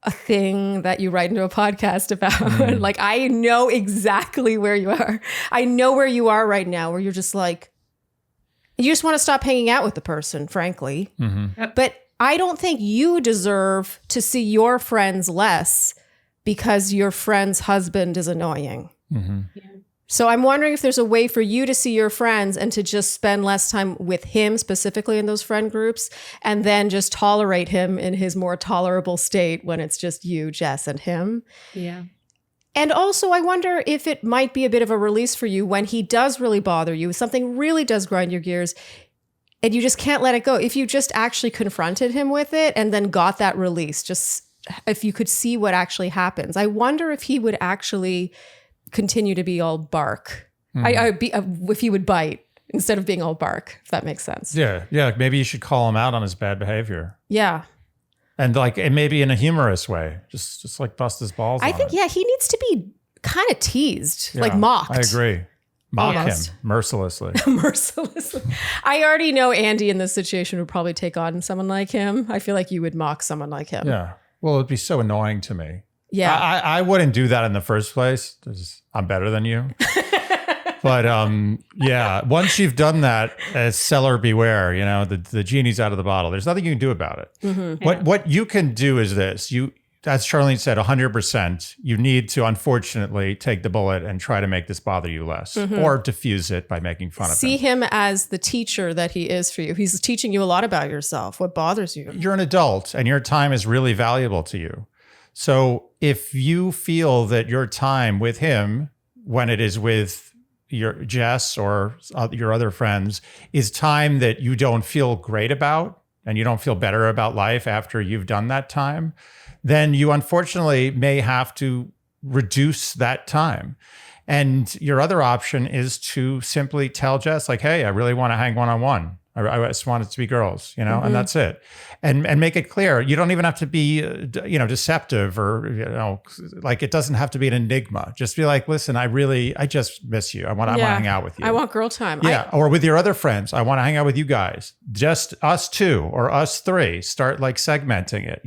A: a thing that you write into a podcast about. Like, I know exactly where you are. I know where you are right now, where you're just like, you just want to stop hanging out with the person, frankly. But I don't think you deserve to see your friends less because your friend's husband is annoying. So I'm wondering if there's a way for you to see your friends and to just spend less time with him specifically in those friend groups, and then just tolerate him in his more tolerable state when it's just you, Jess, and him.
D: Yeah.
A: And also, I wonder if it might be a bit of a release for you when he does really bother you, something really does grind your gears, and you just can't let it go. If you just actually confronted him with it and then got that release, just if you could see what actually happens, I wonder if he would actually continue to be all bark. If he would bite instead of being all bark, if that makes sense.
B: Yeah. Maybe you should call him out on his bad behavior.
A: Yeah.
B: And like, it maybe in a humorous way, just like bust his balls.
A: I think, he needs to be kind of teased, like
B: Yeah,
A: mocked.
B: I agree. Mock
A: Almost.
B: him mercilessly.
A: Mercilessly. I already know Andy in this situation would probably take on someone like him. I feel like you would mock someone like him.
B: Yeah. Well, it'd be so annoying to me.
A: Yeah.
B: I wouldn't do that in the first place. I'm better than you. But yeah, once you've done that, seller beware, the genie's out of the bottle. There's nothing you can do about it.
A: Mm-hmm.
B: What you can do is this. As Sharleen said, 100%, you need to, unfortunately, take the bullet and try to make this bother you less or diffuse it by making fun of him.
A: See him as the teacher that he is for you. He's teaching you a lot about yourself, what bothers you.
B: You're an adult and your time is really valuable to you. So if you feel that your time with him, when it is with your Jess or your other friends, is time that you don't feel great about and you don't feel better about life after you've done that time, then you unfortunately may have to reduce that time. And your other option is to simply tell Jess, like, hey, I really want to hang one-on-one. I just want it to be girls, and that's it. And make it clear. You don't even have to be, deceptive or, like it doesn't have to be an enigma. Just be like, listen, I just miss you. I want to hang out with you.
A: I want girl time.
B: Yeah. Or with your other friends. I want to hang out with you guys. Just us two or us three. Start like segmenting it,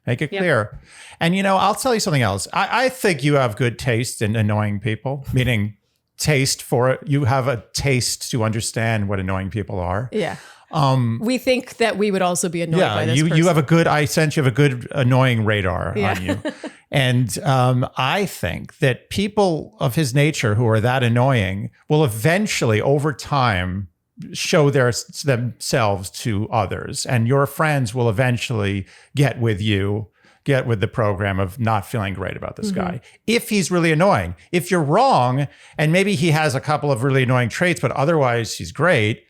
B: make it clear. And, I'll tell you something else. I think you have good taste in annoying people, meaning taste for it. You have a taste to understand what annoying people are.
A: Yeah. We think that we would also be annoyed by this person.
B: You have a good, I sense you have a good annoying radar on you. And I think that people of his nature who are that annoying will eventually, over time, show themselves to others. And your friends will eventually get with the program of not feeling great about this guy. If he's really annoying. If you're wrong, and maybe he has a couple of really annoying traits, but otherwise he's great,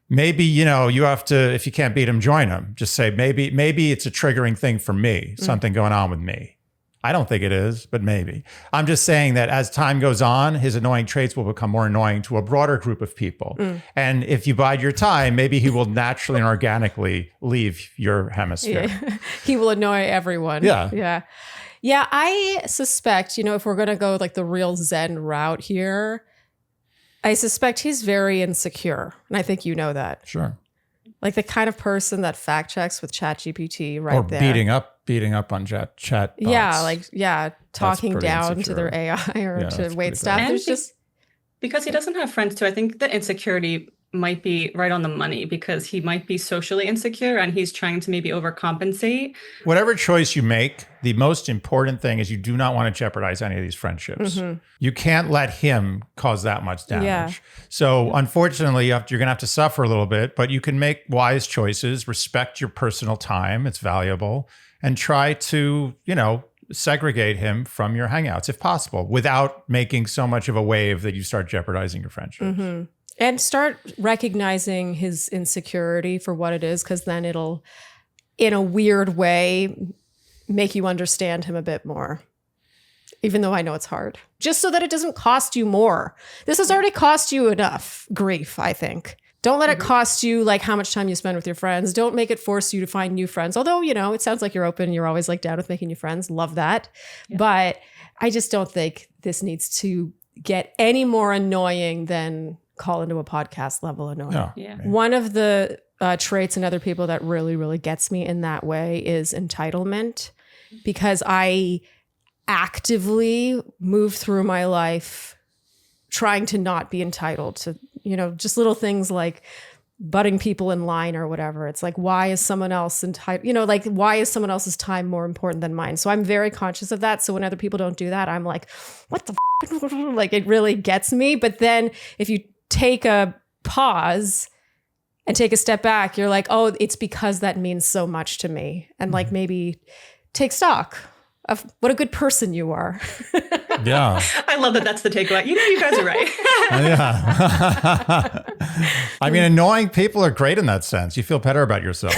B: maybe, you have to, if you can't beat him, join him. Just say, maybe it's a triggering thing for me, something going on with me. I don't think it is, but maybe. I'm just saying that as time goes on, his annoying traits will become more annoying to a broader group of people. And if you bide your time, maybe he will naturally and organically leave your hemisphere.
A: Yeah. He will annoy everyone.
B: Yeah.
A: Yeah, I suspect, if we're going to go like the real Zen route here, I suspect he's very insecure. And I think you know that.
B: Sure.
A: Like the kind of person that fact checks with ChatGPT right there.
B: Or beating up on chat bots.
A: Yeah, talking down
B: insecure.
A: to their AI or to wait staff.
D: And
A: There's just
D: because he doesn't have friends too, I think the insecurity might be right on the money because he might be socially insecure and he's trying to maybe overcompensate.
B: Whatever choice you make, the most important thing is you do not want to jeopardize any of these friendships. You can't let him cause that much damage.
A: Yeah.
B: So unfortunately, you're going to have to suffer a little bit, but you can make wise choices, respect your personal time. It's valuable. And try to, segregate him from your hangouts if possible without making so much of a wave that you start jeopardizing your friendships.
A: And start recognizing his insecurity for what it is, because then it'll, in a weird way, make you understand him a bit more. Even though I know it's hard. Just so that it doesn't cost you more. This has already cost you enough grief, I think. Don't let it cost you like how much time you spend with your friends. Don't make it force you to find new friends. Although, it sounds like you're open. You're always like down with making new friends. Love that. Yeah. But I just don't think this needs to get any more annoying than call into a podcast level annoying.
B: No,
D: yeah.
A: One of the traits in other people that really, really gets me in that way is entitlement, because I actively move through my life trying to not be entitled to, just little things like butting people in line or whatever. It's like, why is someone else entitled? Why is someone else's time more important than mine? So I'm very conscious of that. So when other people don't do that, I'm like, what the like, it really gets me. But then if you take a pause and take a step back, you're like, oh, it's because that means so much to me. And like maybe take stock what a good person you are.
B: Yeah.
D: I love that that's the takeaway. You guys are right.
B: Yeah. I mean, annoying people are great in that sense. You feel better about yourself.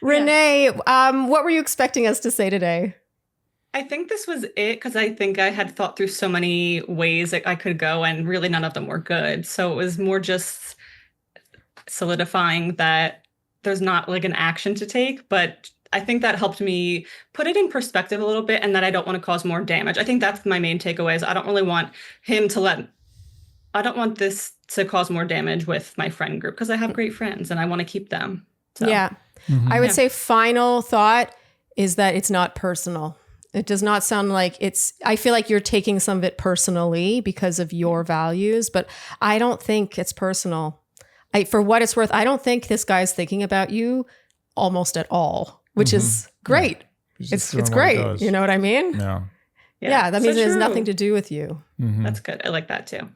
A: Renee, what were you expecting us to say today?
D: I think this was it because I think I had thought through so many ways that I could go and really none of them were good. So it was more just solidifying that there's not like an action to take, but I think that helped me put it in perspective a little bit and that I don't want to cause more damage. I think that's my main takeaway is I don't really want I don't want this to cause more damage with my friend group because I have great friends and I want to keep them. So.
A: Yeah.
B: Mm-hmm.
A: I would say final thought is that it's not personal. It does not sound like I feel like you're taking some of it personally because of your values, but I don't think it's personal. For what it's worth, I don't think this guy's thinking about you almost at all, which is great.
B: Yeah.
A: It's great. You know what I mean?
B: Yeah.
A: Yeah, that means
D: so
A: it has
D: true.
A: nothing to do with you.
B: Mm-hmm.
D: That's good. I like that too.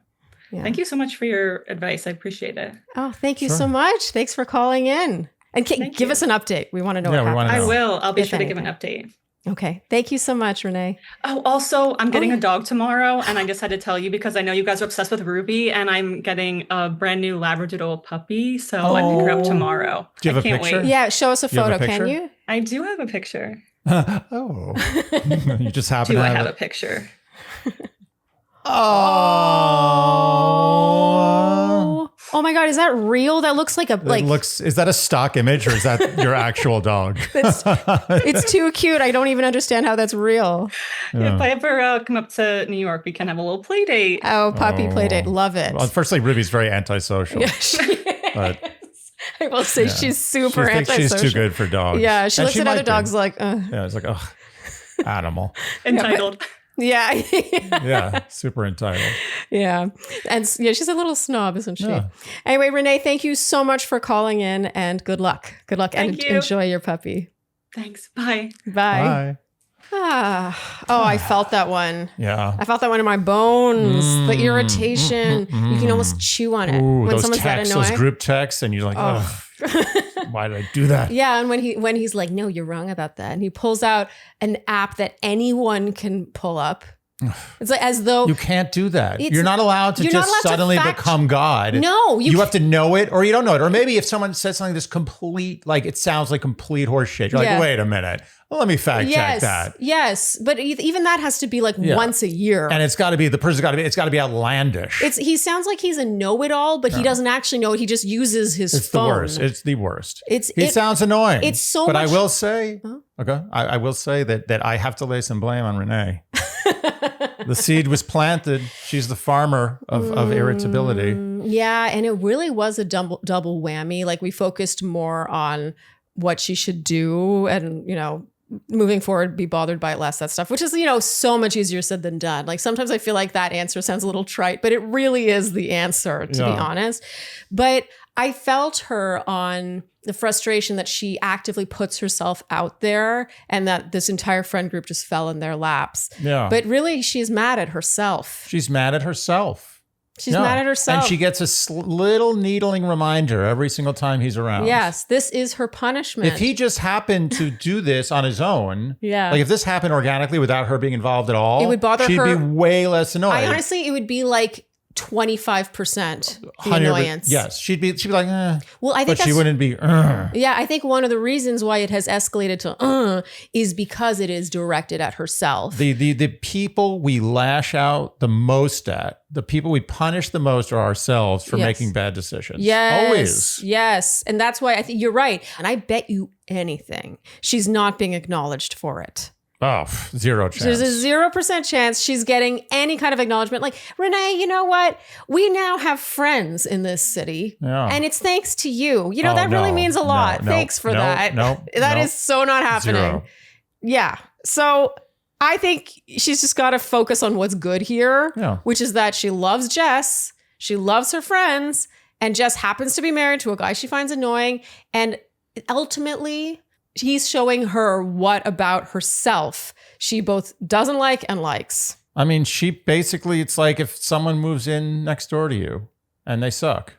A: Yeah.
D: Thank you so much for your advice. I appreciate it.
A: Oh, thank you
B: Sure.
A: so much. Thanks for calling in. And
D: Thank
A: give
D: you.
A: us an update. We want to know
B: Yeah,
A: what
B: we wanna
A: happened.
B: know.
D: I will. I'll be
A: If
D: sure to give an
A: anything.
D: update.
A: Okay. Thank you so much, Renee.
D: Oh, also, I'm getting
A: yeah.
D: a dog tomorrow, and I just had to tell you because I know you guys are obsessed with Ruby, and I'm getting a brand new Labradoodle puppy, so I pick her up tomorrow.
B: Do you have
D: I
B: a
D: can't
B: picture?
D: wait.
A: Yeah, show us a
B: You have a
A: photo, can
B: picture?
A: you?
D: I do have a picture.
B: Oh. You just happen
D: Do
B: to
D: I
B: have
D: have
B: it.
D: a picture?
B: Oh.
A: Oh my God, is that real? That looks like
B: Is that a stock image or is that your actual dog?
A: it's too cute. I don't even understand how that's real.
B: Yeah.
D: If I ever come up to New York, we can have a little play date.
A: Oh, puppy play date. Love it.
B: Well, firstly, Ruby's very antisocial.
A: Yeah, she
B: But
A: I will say she's super
B: she thinks
A: antisocial.
B: she's too good for dogs.
A: Yeah, she
B: And
A: looks at
B: might
A: other
B: be.
A: dogs like,
B: Yeah, it's like, oh, animal.
D: Entitled.
A: yeah.
B: Yeah, super entitled.
A: Yeah. And yeah, she's a little snob, isn't she?
B: Yeah.
A: Anyway, Renee, thank you so much for calling in and good luck. Good luck and
D: Thank you.
A: enjoy your puppy.
D: Thanks. Bye.
A: Bye.
B: Bye.
A: I felt that one.
B: Yeah.
A: I felt that one in my bones. The irritation. You can almost chew on it
B: Ooh,
A: when
B: those
A: someone's
B: texts,
A: that annoying.
B: those group texts, and you're like, oh, why did I do that?
A: Yeah, and when he's like, no, you're wrong about that. And he pulls out an app that anyone can pull up. It's like as though
B: You can't do that.
A: It's-
B: You're not allowed to
A: you're not
B: just
A: allowed to
B: suddenly
A: fact-
B: become God.
A: No,
B: you have to know it or you don't know it. Or maybe if someone says something that's complete, like it sounds like complete horseshit. You're
A: Yeah.
B: like, wait a minute. Well, let me fact check
A: yes,
B: that.
A: yes, but even that has to be like
B: Yeah.
A: once a year.
B: And it's got to be, it's got to be outlandish.
A: He sounds like he's a know-it-all, but he doesn't actually know it. He just uses his
B: It's
A: phone.
B: the worst. It's the worst.
A: It
B: sounds annoying.
A: it's so
B: But
A: much-
B: I will say,
A: Huh?
B: okay, I will say that I have to lay some blame on Renee. The seed was planted. She's the farmer of irritability.
A: Yeah, and it really was a double whammy. Like we focused more on what she should do and, moving forward, be bothered by it less, that stuff, which is, so much easier said than done. Like sometimes I feel like that answer sounds a little trite, but it really is the answer, to be honest. But I felt her on the frustration that she actively puts herself out there and that this entire friend group just fell in their laps.
B: Yeah.
A: But really, she's mad at herself.
B: She's mad at herself.
A: She's mad at herself.
B: And she gets a little needling reminder every single time he's around.
A: Yes, this is her punishment.
B: If he just happened to do this on his own,
A: Yeah.
B: like if this happened organically without her being involved at all,
A: It would bother
B: she'd
A: her-
B: be way less annoyed.
A: honestly, it would be like 25% the
B: 100%.
A: annoyance.
B: Yes, she'd be like,
A: Well, I think
B: but she
A: that's
B: wouldn't be.
A: Yeah, I think one of the reasons why it has escalated to is because it is directed at herself.
B: The people we lash out the most at, the people we punish the most are ourselves for
A: Yes.
B: making bad decisions.
A: Yes.
B: Always.
A: Yes. And that's why I think you're right. And I bet you anything she's not being acknowledged for it.
B: Oh, zero chance.
A: There's a 0% chance she's getting any kind of acknowledgement. Like, Renee, you know what? We now have friends in this city.
B: Yeah.
A: And it's thanks to you.
B: Oh,
A: that really
B: no,
A: means a lot.
B: no,
A: Thanks for
B: no,
A: that.
B: no,
A: That
B: no.
A: is so not happening.
B: Zero.
A: Yeah. So I think she's just got to focus on what's good here,
B: Yeah.
A: which is that she loves Jess. She loves her friends. And Jess happens to be married to a guy she finds annoying. And ultimately, he's showing her what about herself she both doesn't like and likes.
B: I mean, it's like if someone moves in next door to you and they suck.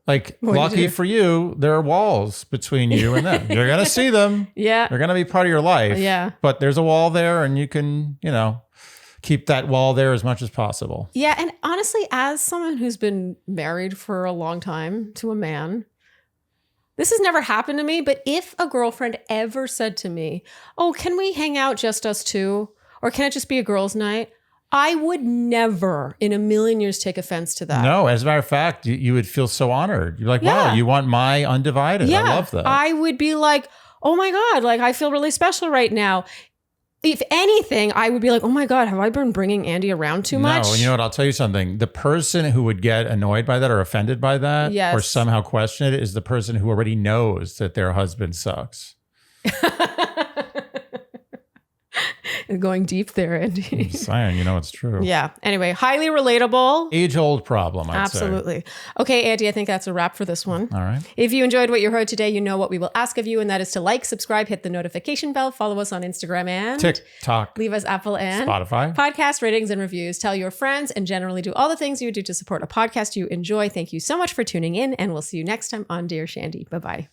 B: Like,
A: What'd you
B: lucky
A: do?
B: for you, there are walls between you and them. You're going to see them.
A: Yeah.
B: They're going to be part of your life.
A: Yeah.
B: But there's a wall there, and you can, keep that wall there as much as possible.
A: Yeah. And honestly, as someone who's been married for a long time to a man, this has never happened to me. But if a girlfriend ever said to me, oh, can we hang out just us two? Or can it just be a girls' night? I would never in a million years take offense to that.
B: No, as a matter of fact, you would feel so honored. You're like,
A: Yeah.
B: wow, you want my undivided.
A: Yeah.
B: I love that.
A: I would be like, oh my God, like I feel really special right now. If anything, I would be like, oh my God, have I been bringing Andy around too much?
B: No, and you know what? I'll tell you something. The person who would get annoyed by that or offended by that
A: Yes.
B: or somehow question it is the person who already knows that their husband sucks.
A: Going deep there, Andy.
B: I'm saying, it's true.
A: Yeah. Anyway, highly relatable.
B: Age-old problem, I'd say.
A: Absolutely. Okay, Andy, I think that's a wrap for this one.
B: All right.
A: If you enjoyed what you heard today, you know what we will ask of you, and that is to like, subscribe, hit the notification bell, follow us on Instagram, and
B: TikTok,
A: leave us Apple and
B: Spotify,
A: podcast ratings and reviews. Tell your friends, and generally do all the things you would do to support a podcast you enjoy. Thank you so much for tuning in, and we'll see you next time on Dear Shandy. Bye-bye.